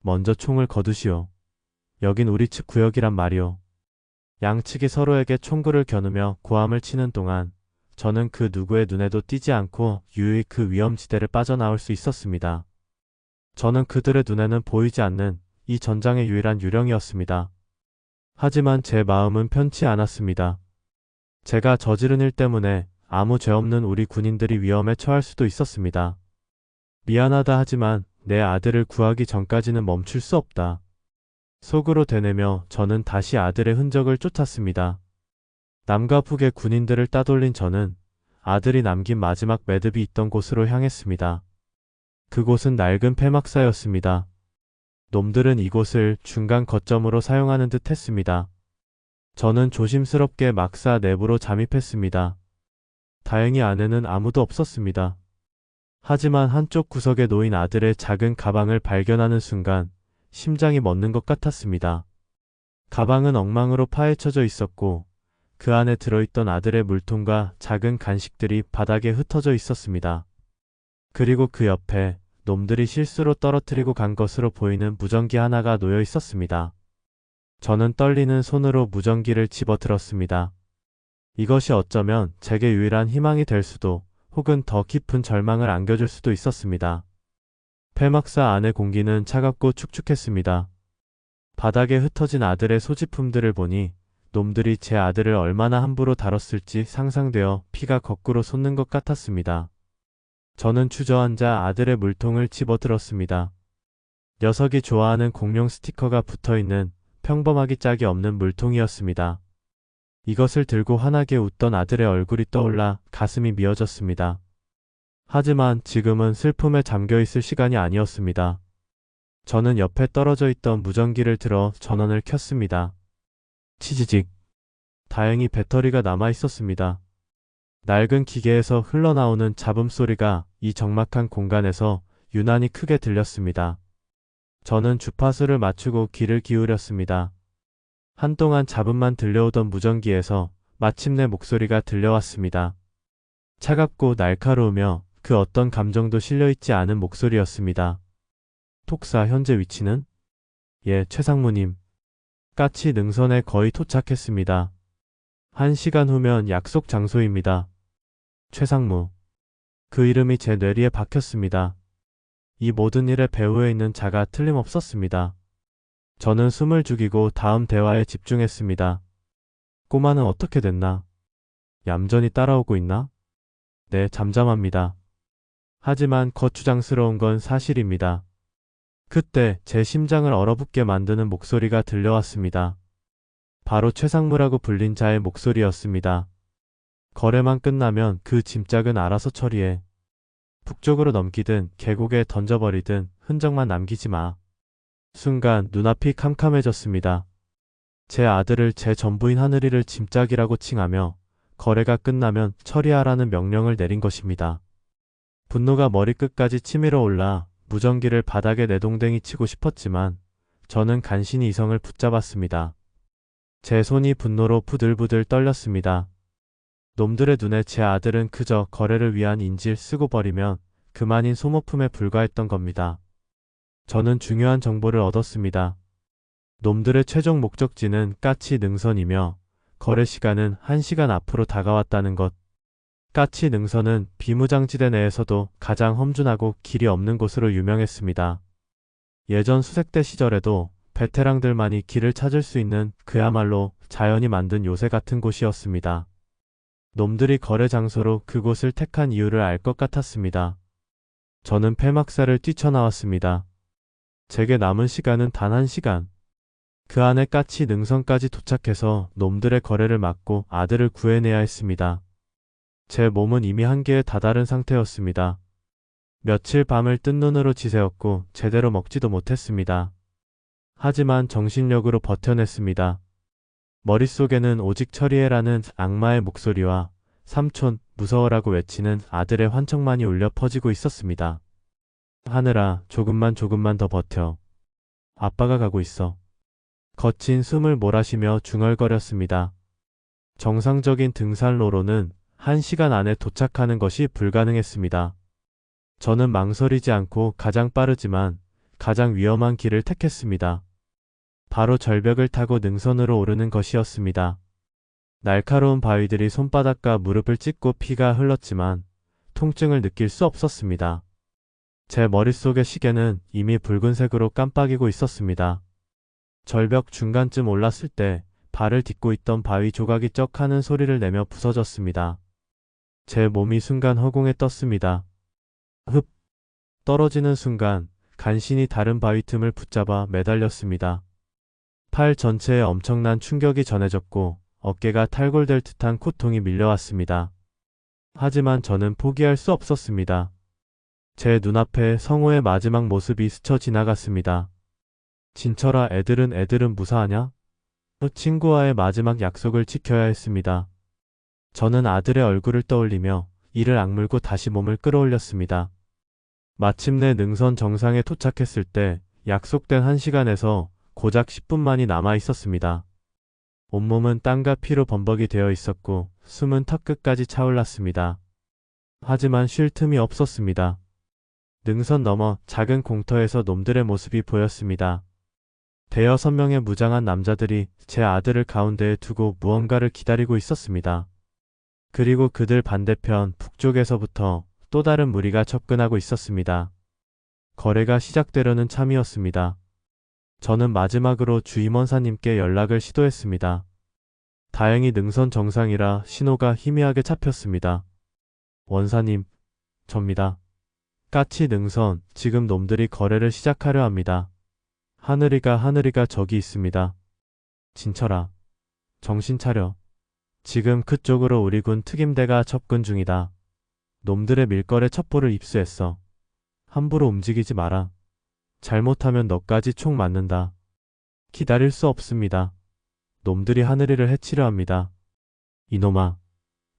먼저 총을 거두시오. 여긴 우리 측 구역이란 말이오. 양측이 서로에게 총구를 겨누며 고함을 치는 동안 저는 그 누구의 눈에도 띄지 않고 유유히 그 위험지대를 빠져나올 수 있었습니다. 저는 그들의 눈에는 보이지 않는 이 전장의 유일한 유령이었습니다. 하지만 제 마음은 편치 않았습니다. 제가 저지른 일 때문에 아무 죄 없는 우리 군인들이 위험에 처할 수도 있었습니다. 미안하다 하지만 내 아들을 구하기 전까지는 멈출 수 없다. 속으로 되뇌며 저는 다시 아들의 흔적을 쫓았습니다. 남과 북의 군인들을 따돌린 저는 아들이 남긴 마지막 매듭이 있던 곳으로 향했습니다. 그곳은 낡은 폐막사였습니다. 놈들은 이곳을 중간 거점으로 사용하는 듯 했습니다. 저는 조심스럽게 막사 내부로 잠입했습니다. 다행히 안에는 아무도 없었습니다. 하지만 한쪽 구석에 놓인 아들의 작은 가방을 발견하는 순간 심장이 멎는 것 같았습니다. 가방은 엉망으로 파헤쳐져 있었고 그 안에 들어있던 아들의 물통과 작은 간식들이 바닥에 흩어져 있었습니다. 그리고 그 옆에 놈들이 실수로 떨어뜨리고 간 것으로 보이는 무전기 하나가 놓여 있었습니다. 저는 떨리는 손으로 무전기를 집어들었습니다. 이것이 어쩌면 제게 유일한 희망이 될 수도 혹은 더 깊은 절망을 안겨줄 수도 있었습니다. 폐막사 안의 공기는 차갑고 축축했습니다. 바닥에 흩어진 아들의 소지품들을 보니 놈들이 제 아들을 얼마나 함부로 다뤘을지 상상되어 피가 거꾸로 솟는 것 같았습니다. 저는 주저앉아 아들의 물통을 집어들었습니다. 녀석이 좋아하는 공룡 스티커가 붙어있는 평범하기 짝이 없는 물통이었습니다. 이것을 들고 환하게 웃던 아들의 얼굴이 떠올라 가슴이 미어졌습니다. 하지만 지금은 슬픔에 잠겨있을 시간이 아니었습니다. 저는 옆에 떨어져 있던 무전기를 들어 전원을 켰습니다. 치지직. 다행히 배터리가 남아 있었습니다. 낡은 기계에서 흘러나오는 잡음 소리가 이 적막한 공간에서 유난히 크게 들렸습니다. 저는 주파수를 맞추고 귀를 기울였습니다. 한동안 잡음만 들려오던 무전기에서 마침내 목소리가 들려왔습니다. 차갑고 날카로우며 그 어떤 감정도 실려있지 않은 목소리였습니다. 톡사 현재 위치는? 예, 최상무님. 까치 능선에 거의 도착했습니다. 1시간 후면 약속 장소입니다. 최상무. 그 이름이 제 뇌리에 박혔습니다. 이 모든 일의 배후에 있는 자가 틀림없었습니다. 저는 숨을 죽이고 다음 대화에 집중했습니다. 꼬마는 어떻게 됐나? 얌전히 따라오고 있나? 네, 잠잠합니다. 하지만 거추장스러운 건 사실입니다. 그때 제 심장을 얼어붙게 만드는 목소리가 들려왔습니다. 바로 최상무라고 불린 자의 목소리였습니다. 거래만 끝나면 그 짐짝은 알아서 처리해. 북쪽으로 넘기든 계곡에 던져버리든 흔적만 남기지 마. 순간 눈앞이 캄캄해졌습니다. 제 아들을 제 전부인 하늘이를 짐짝이라고 칭하며 거래가 끝나면 처리하라는 명령을 내린 것입니다. 분노가 머리끝까지 치밀어 올라 무전기를 바닥에 내동댕이 치고 싶었지만 저는 간신히 이성을 붙잡았습니다. 제 손이 분노로 부들부들 떨렸습니다. 놈들의 눈에 제 아들은 그저 거래를 위한 인질 쓰고 버리면 그만인 소모품에 불과했던 겁니다. 저는 중요한 정보를 얻었습니다. 놈들의 최종 목적지는 까치 능선이며 거래 시간은 1시간 앞으로 다가왔다는 것. 까치 능선은 비무장지대 내에서도 가장 험준하고 길이 없는 곳으로 유명했습니다. 예전 수색대 시절에도 베테랑들만이 길을 찾을 수 있는 그야말로 자연이 만든 요새 같은 곳이었습니다. 놈들이 거래 장소로 그곳을 택한 이유를 알 것 같았습니다. 저는 폐막사를 뛰쳐나왔습니다. 제게 남은 시간은 단 1시간. 그 안에 까치 능선까지 도착해서 놈들의 거래를 막고 아들을 구해내야 했습니다. 제 몸은 이미 한계에 다다른 상태였습니다. 며칠 밤을 뜬 눈으로 지새웠고 제대로 먹지도 못했습니다. 하지만 정신력으로 버텨냈습니다. 머릿속에는 오직 처리해라는 악마의 목소리와 삼촌 무서워라고 외치는 아들의 환청만이 울려 퍼지고 있었습니다. 하늘아, 조금만 더 버텨. 아빠가 가고 있어. 거친 숨을 몰아쉬며 중얼거렸습니다. 정상적인 등산로로는 1시간 안에 도착하는 것이 불가능했습니다. 저는 망설이지 않고 가장 빠르지만 가장 위험한 길을 택했습니다. 바로 절벽을 타고 능선으로 오르는 것이었습니다. 날카로운 바위들이 손바닥과 무릎을 찢고 피가 흘렀지만 통증을 느낄 수 없었습니다. 제 머릿속의 시계는 이미 붉은색으로 깜빡이고 있었습니다. 절벽 중간쯤 올랐을 때 발을 딛고 있던 바위 조각이 쩍 하는 소리를 내며 부서졌습니다. 제 몸이 순간 허공에 떴습니다. 흡! 떨어지는 순간 간신히 다른 바위 틈을 붙잡아 매달렸습니다. 팔 전체에 엄청난 충격이 전해졌고 어깨가 탈골될 듯한 고통이 밀려왔습니다. 하지만 저는 포기할 수 없었습니다. 제 눈앞에 성호의 마지막 모습이 스쳐 지나갔습니다. 진철아, 애들은 무사하냐? 친구와의 마지막 약속을 지켜야 했습니다. 저는 아들의 얼굴을 떠올리며 이를 악물고 다시 몸을 끌어올렸습니다. 마침내 능선 정상에 도착했을 때 약속된 1시간에서 고작 10분만이 남아 있었습니다. 온몸은 땀과 피로 범벅이 되어 있었고 숨은 턱끝까지 차올랐습니다. 하지만 쉴 틈이 없었습니다. 능선 너머 작은 공터에서 놈들의 모습이 보였습니다. 대여섯 명의 무장한 남자들이 제 아들을 가운데에 두고 무언가를 기다리고 있었습니다. 그리고 그들 반대편 북쪽에서부터 또 다른 무리가 접근하고 있었습니다. 거래가 시작되려는 참이었습니다. 저는 마지막으로 주임원사님께 연락을 시도했습니다. 다행히 능선 정상이라 신호가 희미하게 잡혔습니다. 원사님, 접니다. 까치 능선, 지금 놈들이 거래를 시작하려 합니다. 하늘이가 저기 있습니다. 진철아, 정신 차려. 지금 그쪽으로 우리 군 특임대가 접근 중이다. 놈들의 밀거래 첩보를 입수했어. 함부로 움직이지 마라. 잘못하면 너까지 총 맞는다. 기다릴 수 없습니다. 놈들이 하늘이를 해치려 합니다. 이놈아,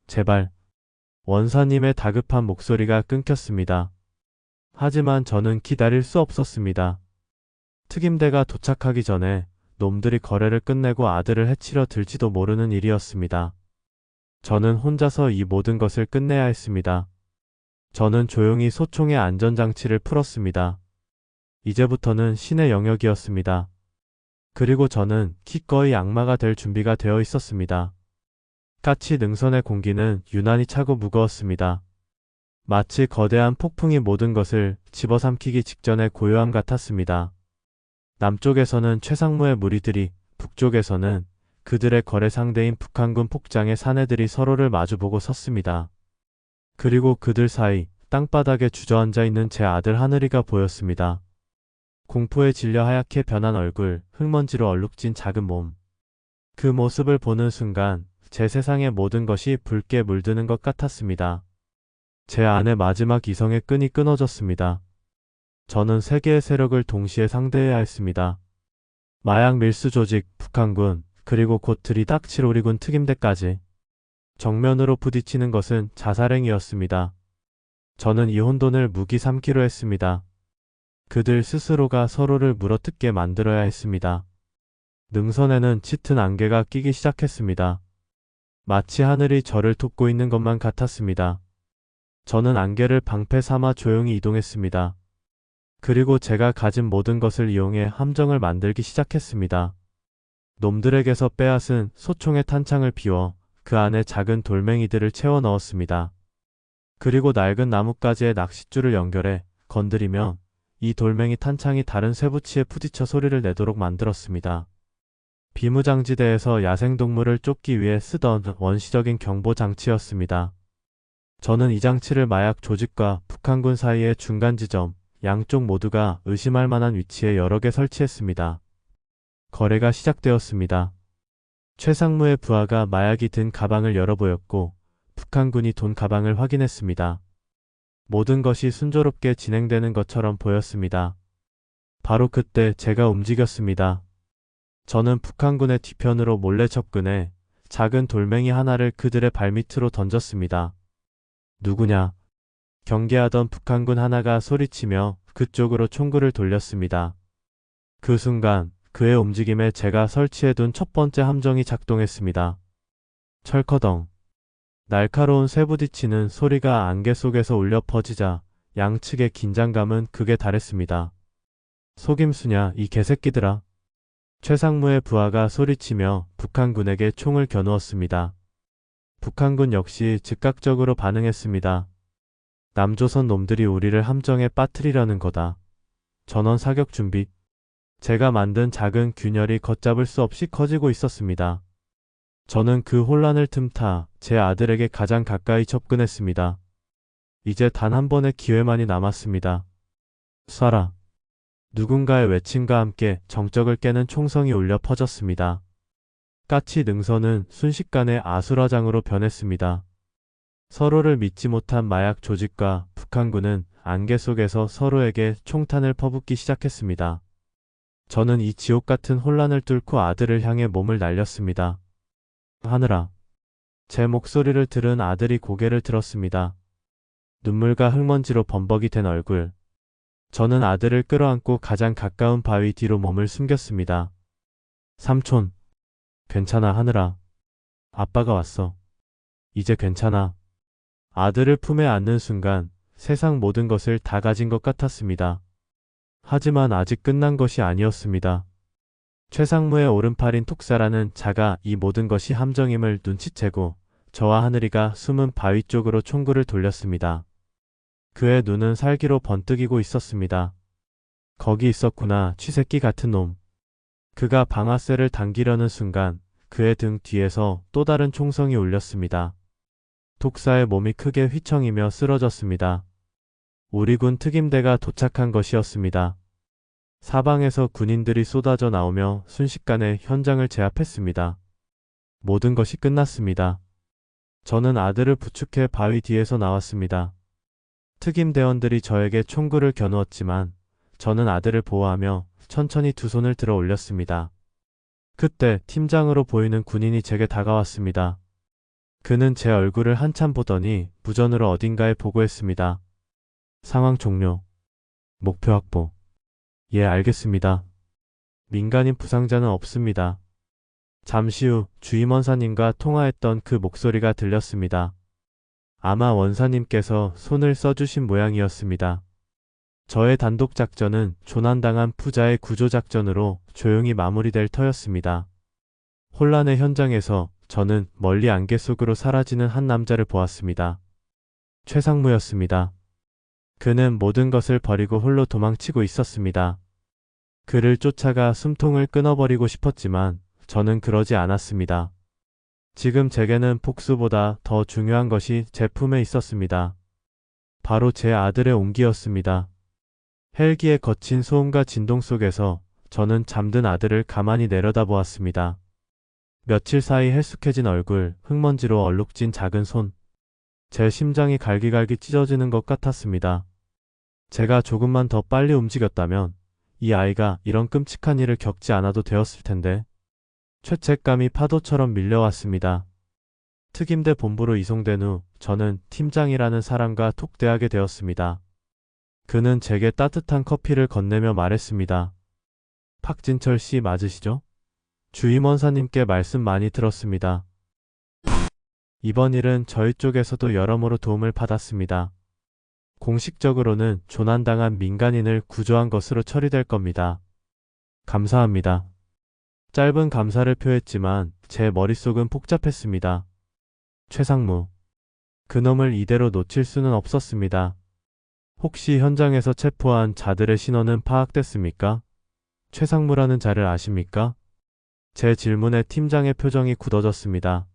제발. 원사님의 다급한 목소리가 끊겼습니다. 하지만 저는 기다릴 수 없었습니다. 특임대가 도착하기 전에 놈들이 거래를 끝내고 아들을 해치려 들지도 모르는 일이었습니다. 저는 혼자서 이 모든 것을 끝내야 했습니다. 저는 조용히 소총의 안전장치를 풀었습니다. 이제부터는 신의 영역이었습니다. 그리고 저는 기꺼이 악마가 될 준비가 되어 있었습니다. 까치 능선의 공기는 유난히 차고 무거웠습니다. 마치 거대한 폭풍이 모든 것을 집어삼키기 직전의 고요함 같았습니다. 남쪽에서는 최상무의 무리들이, 북쪽에서는 그들의 거래 상대인 북한군 폭장의 사내들이 서로를 마주보고 섰습니다. 그리고 그들 사이 땅바닥에 주저앉아 있는 제 아들 하늘이가 보였습니다. 공포에 질려 하얗게 변한 얼굴, 흙먼지로 얼룩진 작은 몸. 그 모습을 보는 순간 제 세상의 모든 것이 붉게 물드는 것 같았습니다. 제 안의 마지막 이성의 끈이 끊어졌습니다. 저는 세 개의 세력을 동시에 상대해야 했습니다. 마약 밀수 조직, 북한군, 그리고 곧 들이닥칠 우리군 특임대까지. 정면으로 부딪히는 것은 자살행위였습니다. 저는 이 혼돈을 무기 삼기로 했습니다. 그들 스스로가 서로를 물어뜯게 만들어야 했습니다. 능선에는 짙은 안개가 끼기 시작했습니다. 마치 하늘이 저를 돕고 있는 것만 같았습니다. 저는 안개를 방패 삼아 조용히 이동했습니다. 그리고 제가 가진 모든 것을 이용해 함정을 만들기 시작했습니다. 놈들에게서 빼앗은 소총의 탄창을 비워 그 안에 작은 돌멩이들을 채워 넣었습니다. 그리고 낡은 나뭇가지에 낚싯줄을 연결해 건드리면 이 돌멩이 탄창이 다른 쇠붙이에 부딪혀 소리를 내도록 만들었습니다. 비무장지대에서 야생동물을 쫓기 위해 쓰던 원시적인 경보장치였습니다. 저는 이 장치를 마약 조직과 북한군 사이의 중간 지점, 양쪽 모두가 의심할 만한 위치에 여러 개 설치했습니다. 거래가 시작되었습니다. 최상무의 부하가 마약이 든 가방을 열어보였고 북한군이 돈 가방을 확인했습니다. 모든 것이 순조롭게 진행되는 것처럼 보였습니다. 바로 그때 제가 움직였습니다. 저는 북한군의 뒤편으로 몰래 접근해 작은 돌멩이 하나를 그들의 발밑으로 던졌습니다. 누구냐? 경계하던 북한군 하나가 소리치며 그쪽으로 총구를 돌렸습니다. 그 순간 그의 움직임에 제가 설치해둔 첫 번째 함정이 작동했습니다. 철커덩. 날카로운 쇠부딪히는 소리가 안개 속에서 울려 퍼지자 양측의 긴장감은 극에 달했습니다. 속임수냐 이 개새끼들아. 최상무의 부하가 소리치며 북한군에게 총을 겨누었습니다. 북한군 역시 즉각적으로 반응했습니다. 남조선 놈들이 우리를 함정에 빠뜨리려는 거다. 전원 사격 준비. 제가 만든 작은 균열이 걷잡을 수 없이 커지고 있었습니다. 저는 그 혼란을 틈타 제 아들에게 가장 가까이 접근했습니다. 이제 단 한 번의 기회만이 남았습니다. 쏴라. 누군가의 외침과 함께 정적을 깨는 총성이 울려 퍼졌습니다. 까치 능선은 순식간에 아수라장으로 변했습니다. 서로를 믿지 못한 마약 조직과 북한군은 안개 속에서 서로에게 총탄을 퍼붓기 시작했습니다. 저는 이 지옥 같은 혼란을 뚫고 아들을 향해 몸을 날렸습니다. 하늘아. 제 목소리를 들은 아들이 고개를 들었습니다. 눈물과 흙먼지로 범벅이 된 얼굴. 저는 아들을 끌어안고 가장 가까운 바위 뒤로 몸을 숨겼습니다. 삼촌. 괜찮아 하늘아. 아빠가 왔어. 이제 괜찮아. 아들을 품에 안는 순간 세상 모든 것을 다 가진 것 같았습니다. 하지만 아직 끝난 것이 아니었습니다. 최상무의 오른팔인 톡사라는 자가 이 모든 것이 함정임을 눈치채고 저와 하늘이가 숨은 바위 쪽으로 총구를 돌렸습니다. 그의 눈은 살기로 번뜩이고 있었습니다. 거기 있었구나, 쥐새끼 같은 놈. 그가 방아쇠를 당기려는 순간 그의 등 뒤에서 또 다른 총성이 울렸습니다. 독사의 몸이 크게 휘청이며 쓰러졌습니다. 우리 군 특임대가 도착한 것이었습니다. 사방에서 군인들이 쏟아져 나오며 순식간에 현장을 제압했습니다. 모든 것이 끝났습니다. 저는 아들을 부축해 바위 뒤에서 나왔습니다. 특임대원들이 저에게 총구를 겨누었지만 저는 아들을 보호하며 천천히 두 손을 들어 올렸습니다. 그때 팀장으로 보이는 군인이 제게 다가왔습니다. 그는 제 얼굴을 한참 보더니 무전으로 어딘가에 보고했습니다. 상황 종료. 목표 확보. 예, 알겠습니다. 민간인 부상자는 없습니다. 잠시 후 주임원사님과 통화했던 그 목소리가 들렸습니다. 아마 원사님께서 손을 써주신 모양이었습니다. 저의 단독 작전은 조난당한 부자의 구조작전으로 조용히 마무리될 터였습니다. 혼란의 현장에서 저는 멀리 안개 속으로 사라지는 한 남자를 보았습니다. 최상무였습니다. 그는 모든 것을 버리고 홀로 도망치고 있었습니다. 그를 쫓아가 숨통을 끊어버리고 싶었지만 저는 그러지 않았습니다. 지금 제게는 복수보다 더 중요한 것이 제 품에 있었습니다. 바로 제 아들의 온기였습니다. 헬기의 거친 소음과 진동 속에서 저는 잠든 아들을 가만히 내려다보았습니다. 며칠 사이 헬쑥해진 얼굴, 흙먼지로 얼룩진 작은 손. 제 심장이 갈기갈기 찢어지는 것 같았습니다. 제가 조금만 더 빨리 움직였다면 이 아이가 이런 끔찍한 일을 겪지 않아도 되었을 텐데. 죄책감이 파도처럼 밀려왔습니다. 특임대 본부로 이송된 후 저는 팀장이라는 사람과 톡대하게 되었습니다. 그는 제게 따뜻한 커피를 건네며 말했습니다. 박진철 씨 맞으시죠? 주임원사님께 말씀 많이 들었습니다. 이번 일은 저희 쪽에서도 여러모로 도움을 받았습니다. 공식적으로는 조난당한 민간인을 구조한 것으로 처리될 겁니다. 감사합니다. 짧은 감사를 표했지만 제 머릿속은 복잡했습니다. 최상무. 그놈을 이대로 놓칠 수는 없었습니다. 혹시 현장에서 체포한 자들의 신원은 파악됐습니까? 최상무라는 자를 아십니까? 제 질문에 팀장의 표정이 굳어졌습니다.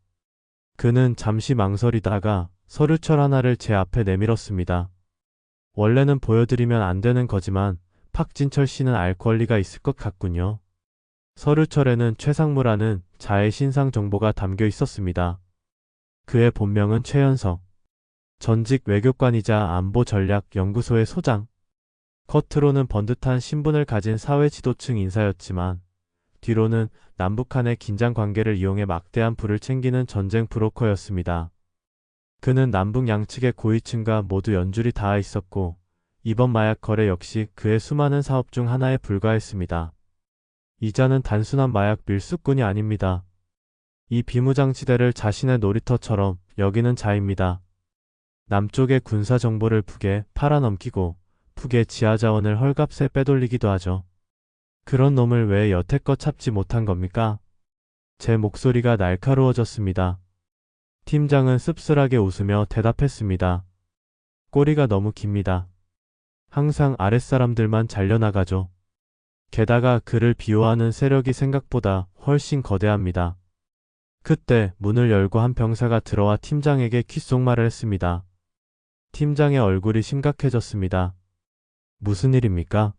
그는 잠시 망설이다가 서류철 하나를 제 앞에 내밀었습니다. 원래는 보여드리면 안 되는 거지만 박진철 씨는 알 권리가 있을 것 같군요. 서류철에는 최상무라는 자의 신상 정보가 담겨 있었습니다. 그의 본명은 최연석. 전직 외교관이자 안보전략연구소의 소장. 겉으로는 번듯한 신분을 가진 사회 지도층 인사였지만 뒤로는 남북한의 긴장 관계를 이용해 막대한 부를 챙기는 전쟁 브로커였습니다. 그는 남북 양측의 고위층과 모두 연줄이 닿아 있었고 이번 마약 거래 역시 그의 수많은 사업 중 하나에 불과했습니다. 이 자는 단순한 마약 밀수꾼이 아닙니다. 이 비무장지대를 자신의 놀이터처럼 여기는 자입니다. 남쪽의 군사 정보를 북에 팔아넘기고 북의 지하자원을 헐값에 빼돌리기도 하죠. 그런 놈을 왜 여태껏 잡지 못한 겁니까? 제 목소리가 날카로워졌습니다. 팀장은 씁쓸하게 웃으며 대답했습니다. 꼬리가 너무 깁니다. 항상 아랫사람들만 잘려나가죠. 게다가 그를 비호하는 세력이 생각보다 훨씬 거대합니다. 그때 문을 열고 한 병사가 들어와 팀장에게 귓속말을 했습니다. 팀장의 얼굴이 심각해졌습니다. 무슨 일입니까?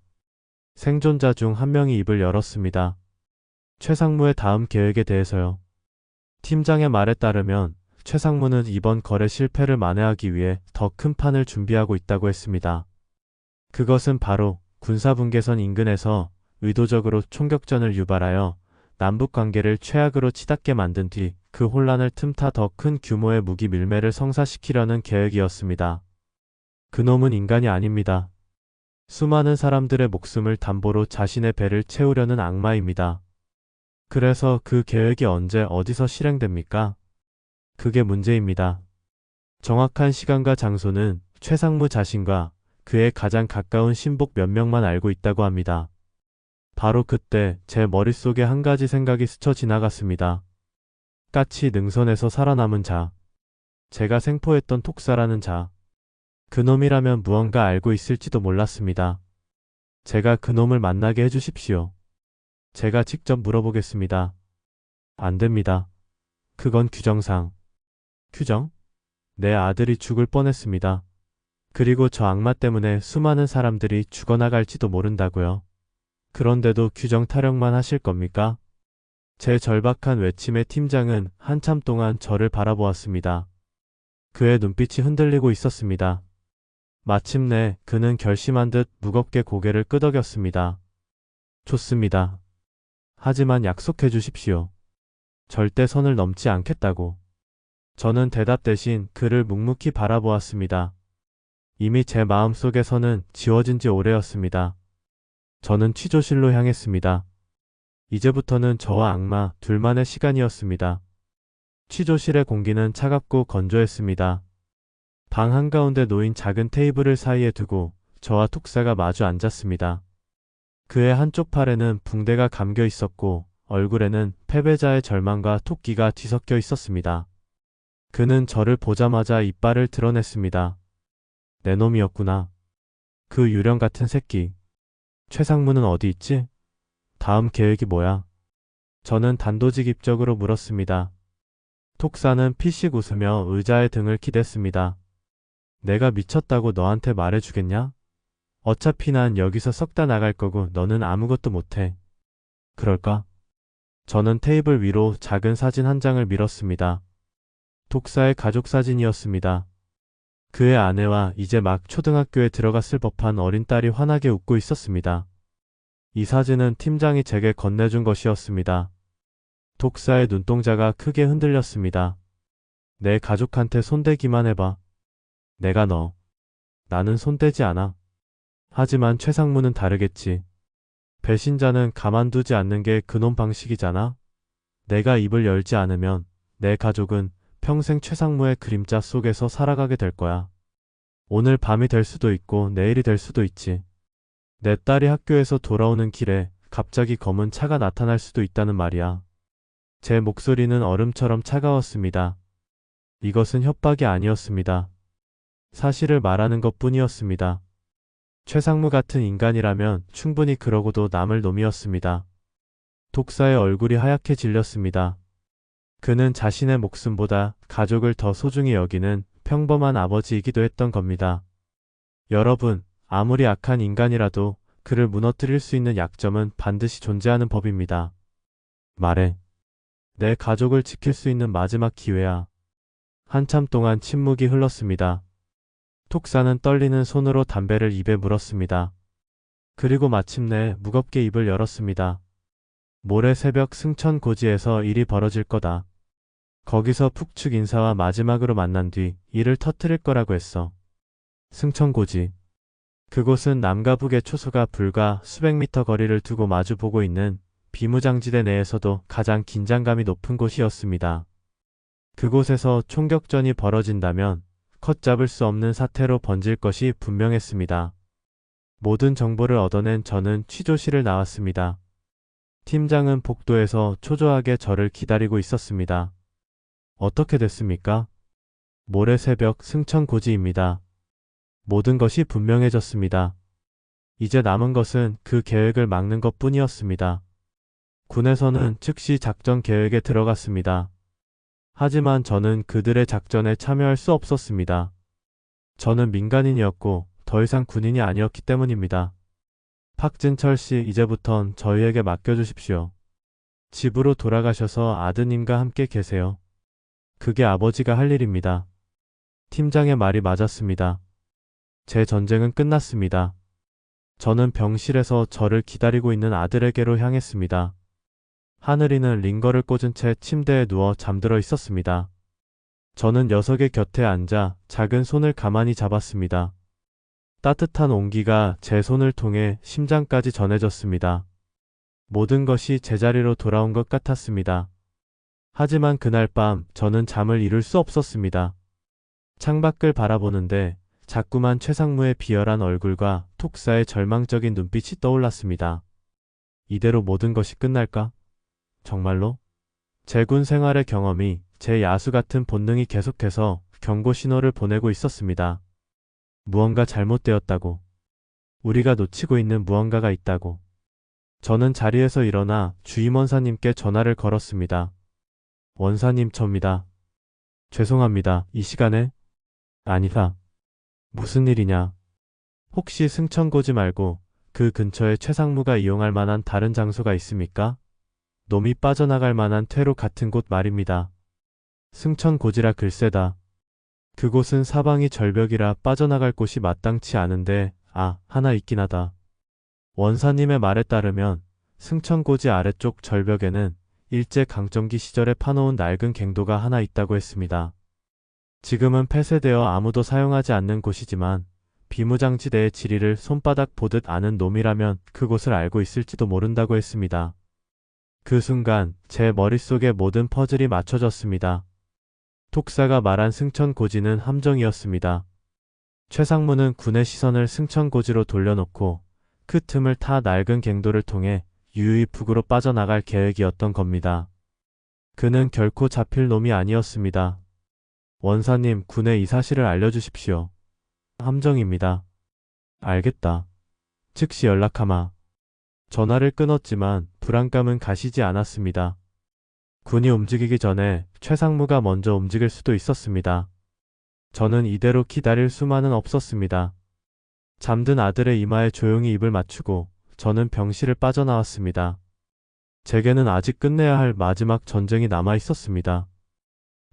생존자 중 한 명이 입을 열었습니다. 최상무의 다음 계획에 대해서요. 팀장의 말에 따르면 최상무는 이번 거래 실패를 만회하기 위해 더 큰 판을 준비하고 있다고 했습니다. 그것은 바로 군사분계선 인근에서 의도적으로 총격전을 유발하여 남북관계를 최악으로 치닫게 만든 뒤 그 혼란을 틈타 더 큰 규모의 무기 밀매를 성사시키려는 계획이었습니다. 그놈은 인간이 아닙니다. 수많은 사람들의 목숨을 담보로 자신의 배를 채우려는 악마입니다. 그래서 그 계획이 언제 어디서 실행됩니까? 그게 문제입니다. 정확한 시간과 장소는 최상무 자신과 그의 가장 가까운 신복 몇 명만 알고 있다고 합니다. 바로 그때 제 머릿속에 한 가지 생각이 스쳐 지나갔습니다. 까치 능선에서 살아남은 자. 제가 생포했던 톡사라는 자. 그놈이라면 무언가 알고 있을지도 몰랐습니다. 제가 그놈을 만나게 해주십시오. 제가 직접 물어보겠습니다. 안 됩니다. 그건 규정상. 규정? 내 아들이 죽을 뻔했습니다. 그리고 저 악마 때문에 수많은 사람들이 죽어나갈지도 모른다고요. 그런데도 규정 타령만 하실 겁니까? 제 절박한 외침에 팀장은 한참 동안 저를 바라보았습니다. 그의 눈빛이 흔들리고 있었습니다. 마침내 그는 결심한 듯 무겁게 고개를 끄덕였습니다. 좋습니다. 하지만 약속해 주십시오. 절대 선을 넘지 않겠다고. 저는 대답 대신 그를 묵묵히 바라보았습니다. 이미 제 마음속의 선은 지워진 지 오래였습니다. 저는 취조실로 향했습니다. 이제부터는 저와 악마 둘만의 시간이었습니다. 취조실의 공기는 차갑고 건조했습니다. 방 한가운데 놓인 작은 테이블을 사이에 두고 저와 톡사가 마주 앉았습니다. 그의 한쪽 팔에는 붕대가 감겨 있었고 얼굴에는 패배자의 절망과 토끼가 뒤섞여 있었습니다. 그는 저를 보자마자 이빨을 드러냈습니다. 내 놈이었구나. 그 유령 같은 새끼. 최상무는 어디 있지? 다음 계획이 뭐야? 저는 단도직입적으로 물었습니다. 톡사는 피식 웃으며 의자에 등을 기댔습니다. 내가 미쳤다고 너한테 말해주겠냐? 어차피 난 여기서 썩다 나갈 거고 너는 아무것도 못해. 그럴까? 저는 테이블 위로 작은 사진 한 장을 밀었습니다. 톡사의 가족 사진이었습니다. 그의 아내와 이제 막 초등학교에 들어갔을 법한 어린 딸이 환하게 웃고 있었습니다. 이 사진은 팀장이 제게 건네준 것이었습니다. 톡사의 눈동자가 크게 흔들렸습니다. 내 가족한테 손대기만 해봐. 내가 너. 나는 손대지 않아. 하지만 최상무는 다르겠지. 배신자는 가만두지 않는 게 그놈 방식이잖아. 내가 입을 열지 않으면 내 가족은 평생 최상무의 그림자 속에서 살아가게 될 거야. 오늘 밤이 될 수도 있고 내일이 될 수도 있지. 내 딸이 학교에서 돌아오는 길에 갑자기 검은 차가 나타날 수도 있다는 말이야. 제 목소리는 얼음처럼 차가웠습니다. 이것은 협박이 아니었습니다. 사실을 말하는 것뿐이었습니다. 최상무 같은 인간이라면 충분히 그러고도 남을 놈이었습니다. 독사의 얼굴이 하얗게 질렸습니다. 그는 자신의 목숨보다 가족을 더 소중히 여기는 평범한 아버지이기도 했던 겁니다. 여러분, 아무리 악한 인간이라도 그를 무너뜨릴 수 있는 약점은 반드시 존재하는 법입니다. 말해. 내 가족을 지킬 수 있는 마지막 기회야. 한참 동안 침묵이 흘렀습니다. 톡사는 떨리는 손으로 담배를 입에 물었습니다. 그리고 마침내 무겁게 입을 열었습니다. 모레 새벽 승천고지에서 일이 벌어질 거다. 거기서 푹축 인사와 마지막으로 만난 뒤 일을 터뜨릴 거라고 했어. 승천고지. 그곳은 남과 북의 초소가 불과 수백 미터 거리를 두고 마주보고 있는 비무장지대 내에서도 가장 긴장감이 높은 곳이었습니다. 그곳에서 총격전이 벌어진다면 걷잡을 수 없는 사태로 번질 것이 분명했습니다. 모든 정보를 얻어낸 저는 취조실을 나왔습니다. 팀장은 복도에서 초조하게 저를 기다리고 있었습니다. 어떻게 됐습니까? 모레 새벽 승천고지입니다. 모든 것이 분명해졌습니다. 이제 남은 것은 그 계획을 막는 것뿐이었습니다. 군에서는 즉시 작전 계획에 들어갔습니다. 하지만 저는 그들의 작전에 참여할 수 없었습니다. 저는 민간인이었고 더 이상 군인이 아니었기 때문입니다. 박진철 씨, 이제부턴 저희에게 맡겨주십시오. 집으로 돌아가셔서 아드님과 함께 계세요. 그게 아버지가 할 일입니다. 팀장의 말이 맞았습니다. 제 전쟁은 끝났습니다. 저는 병실에서 저를 기다리고 있는 아들에게로 향했습니다. 하늘이는 링거를 꽂은 채 침대에 누워 잠들어 있었습니다. 저는 녀석의 곁에 앉아 작은 손을 가만히 잡았습니다. 따뜻한 온기가 제 손을 통해 심장까지 전해졌습니다. 모든 것이 제자리로 돌아온 것 같았습니다. 하지만 그날 밤 저는 잠을 이룰 수 없었습니다. 창밖을 바라보는데 자꾸만 최상무의 비열한 얼굴과 톡사의 절망적인 눈빛이 떠올랐습니다. 이대로 모든 것이 끝날까? 정말로? 제 군 생활의 경험이, 제 야수 같은 본능이 계속해서 경고 신호를 보내고 있었습니다. 무언가 잘못되었다고. 우리가 놓치고 있는 무언가가 있다고. 저는 자리에서 일어나 주임 원사님께 전화를 걸었습니다. 원사님, 접니다. 죄송합니다. 이 시간에? 아니다. 무슨 일이냐? 혹시 승천고지 말고 그 근처에 최상무가 이용할 만한 다른 장소가 있습니까? 놈이 빠져나갈 만한 퇴로 같은 곳 말입니다. 승천고지라 글쎄다. 그곳은 사방이 절벽이라 빠져나갈 곳이 마땅치 않은데, 하나 있긴 하다. 원사님의 말에 따르면 승천고지 아래쪽 절벽에는 일제강점기 시절에 파놓은 낡은 갱도가 하나 있다고 했습니다. 지금은 폐쇄되어 아무도 사용하지 않는 곳이지만 비무장지대의 지리를 손바닥 보듯 아는 놈이라면 그곳을 알고 있을지도 모른다고 했습니다. 그 순간 제 머릿속에 모든 퍼즐이 맞춰졌습니다. 톡사가 말한 승천고지는 함정이었습니다. 최상무는 군의 시선을 승천고지로 돌려놓고 그 틈을 타 낡은 갱도를 통해 유유히 북으로 빠져나갈 계획이었던 겁니다. 그는 결코 잡힐 놈이 아니었습니다. 원사님, 군에 이 사실을 알려주십시오. 함정입니다. 알겠다. 즉시 연락하마. 전화를 끊었지만 불안감은 가시지 않았습니다. 군이 움직이기 전에 최상무가 먼저 움직일 수도 있었습니다. 저는 이대로 기다릴 수만은 없었습니다. 잠든 아들의 이마에 조용히 입을 맞추고 저는 병실을 빠져나왔습니다. 제게는 아직 끝내야 할 마지막 전쟁이 남아 있었습니다.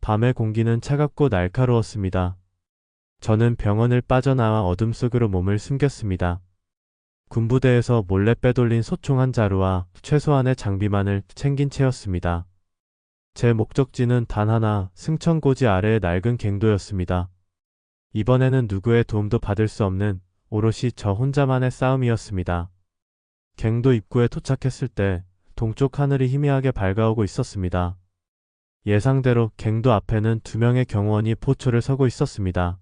밤의 공기는 차갑고 날카로웠습니다. 저는 병원을 빠져나와 어둠 속으로 몸을 숨겼습니다. 군부대에서 몰래 빼돌린 소총 한 자루와 최소한의 장비만을 챙긴 채였습니다. 제 목적지는 단 하나, 승천고지 아래의 낡은 갱도였습니다. 이번에는 누구의 도움도 받을 수 없는 오롯이 저 혼자만의 싸움이었습니다. 갱도 입구에 도착했을 때 동쪽 하늘이 희미하게 밝아오고 있었습니다. 예상대로 갱도 앞에는 2명의 경호원이 포초를 서고 있었습니다.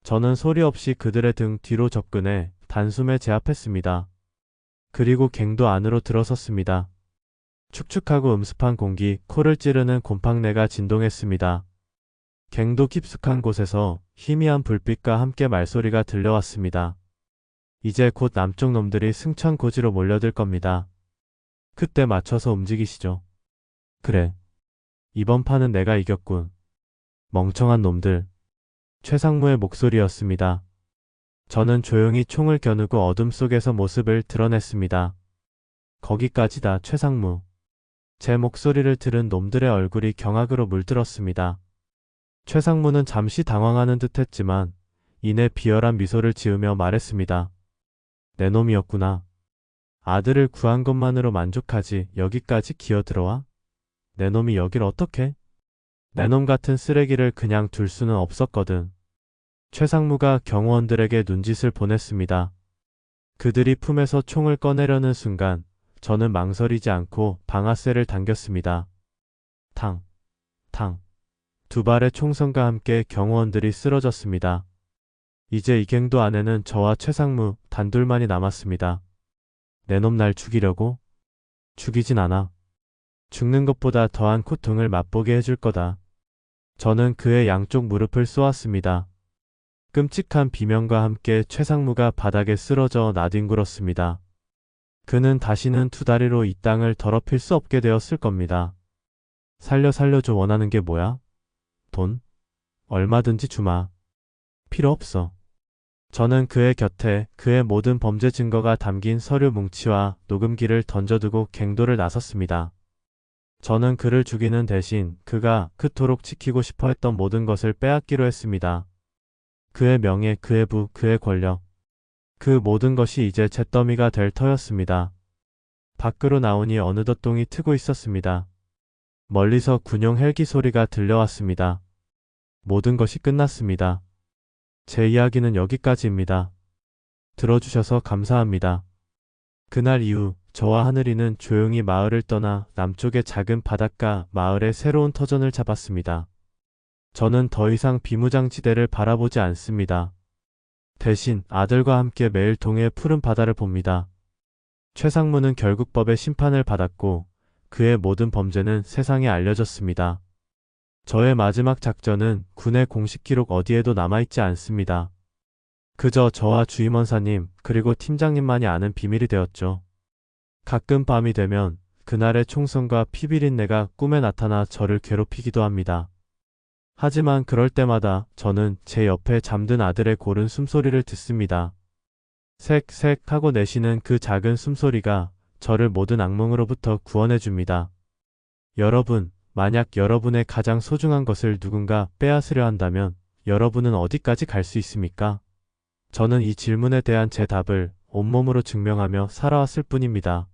저는 소리 없이 그들의 등 뒤로 접근해 단숨에 제압했습니다. 그리고 갱도 안으로 들어섰습니다. 축축하고 음습한 공기, 코를 찌르는 곰팡내가 진동했습니다. 갱도 깊숙한 곳에서 희미한 불빛과 함께 말소리가 들려왔습니다. 이제 곧 남쪽 놈들이 승천고지로 몰려들 겁니다. 그때 맞춰서 움직이시죠. 그래. 이번 판은 내가 이겼군. 멍청한 놈들. 최상무의 목소리였습니다. 저는 조용히 총을 겨누고 어둠 속에서 모습을 드러냈습니다. 거기까지다, 최상무. 제 목소리를 들은 놈들의 얼굴이 경악으로 물들었습니다. 최상무는 잠시 당황하는 듯 했지만 이내 비열한 미소를 지으며 말했습니다. 내 놈이었구나. 아들을 구한 것만으로 만족하지 여기까지 기어들어와? 내 놈이 여길 어떻게? 내 놈 같은 쓰레기를 그냥 둘 수는 없었거든. 최상무가 경호원들에게 눈짓을 보냈습니다. 그들이 품에서 총을 꺼내려는 순간 저는 망설이지 않고 방아쇠를 당겼습니다. 탕, 탕. 2발의 총성과 함께 경호원들이 쓰러졌습니다. 이제 이 갱도 안에는 저와 최상무 단둘만이 남았습니다. 내 놈 날 죽이려고? 죽이진 않아. 죽는 것보다 더한 고통을 맛보게 해줄 거다. 저는 그의 양쪽 무릎을 쏘았습니다. 끔찍한 비명과 함께 최상무가 바닥에 쓰러져 나뒹굴었습니다. 그는 다시는 2다리로 이 땅을 더럽힐 수 없게 되었을 겁니다. 살려줘. 원하는 게 뭐야? 돈? 얼마든지 주마. 필요 없어. 저는 그의 곁에 그의 모든 범죄 증거가 담긴 서류 뭉치와 녹음기를 던져두고 갱도를 나섰습니다. 저는 그를 죽이는 대신 그가 그토록 지키고 싶어 했던 모든 것을 빼앗기로 했습니다. 그의 명예, 그의 부, 그의 권력. 그 모든 것이 이제 잿더미가 될 터였습니다. 밖으로 나오니 어느덧 똥이 트고 있었습니다. 멀리서 군용 헬기 소리가 들려왔습니다. 모든 것이 끝났습니다. 제 이야기는 여기까지입니다. 들어주셔서 감사합니다. 그날 이후 저와 하늘이는 조용히 마을을 떠나 남쪽의 작은 바닷가 마을의 새로운 터전을 잡았습니다. 저는 더 이상 비무장지대를 바라보지 않습니다. 대신 아들과 함께 매일 동해의 푸른 바다를 봅니다. 최상무는 결국 법의 심판을 받았고 그의 모든 범죄는 세상에 알려졌습니다. 저의 마지막 작전은 군의 공식 기록 어디에도 남아있지 않습니다. 그저 저와 주임원사님 그리고 팀장님만이 아는 비밀이 되었죠. 가끔 밤이 되면 그날의 총성과 피비린내가 꿈에 나타나 저를 괴롭히기도 합니다. 하지만 그럴 때마다 저는 제 옆에 잠든 아들의 고른 숨소리를 듣습니다. 색색 하고 내쉬는 그 작은 숨소리가 저를 모든 악몽으로부터 구원해줍니다. 여러분, 만약 여러분의 가장 소중한 것을 누군가 빼앗으려 한다면 여러분은 어디까지 갈 수 있습니까? 저는 이 질문에 대한 제 답을 온몸으로 증명하며 살아왔을 뿐입니다.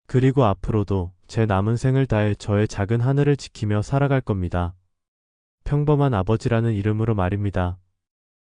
그리고 앞으로도 제 남은 생을 다해 저의 작은 하늘을 지키며 살아갈 겁니다. 평범한 아버지라는 이름으로 말입니다.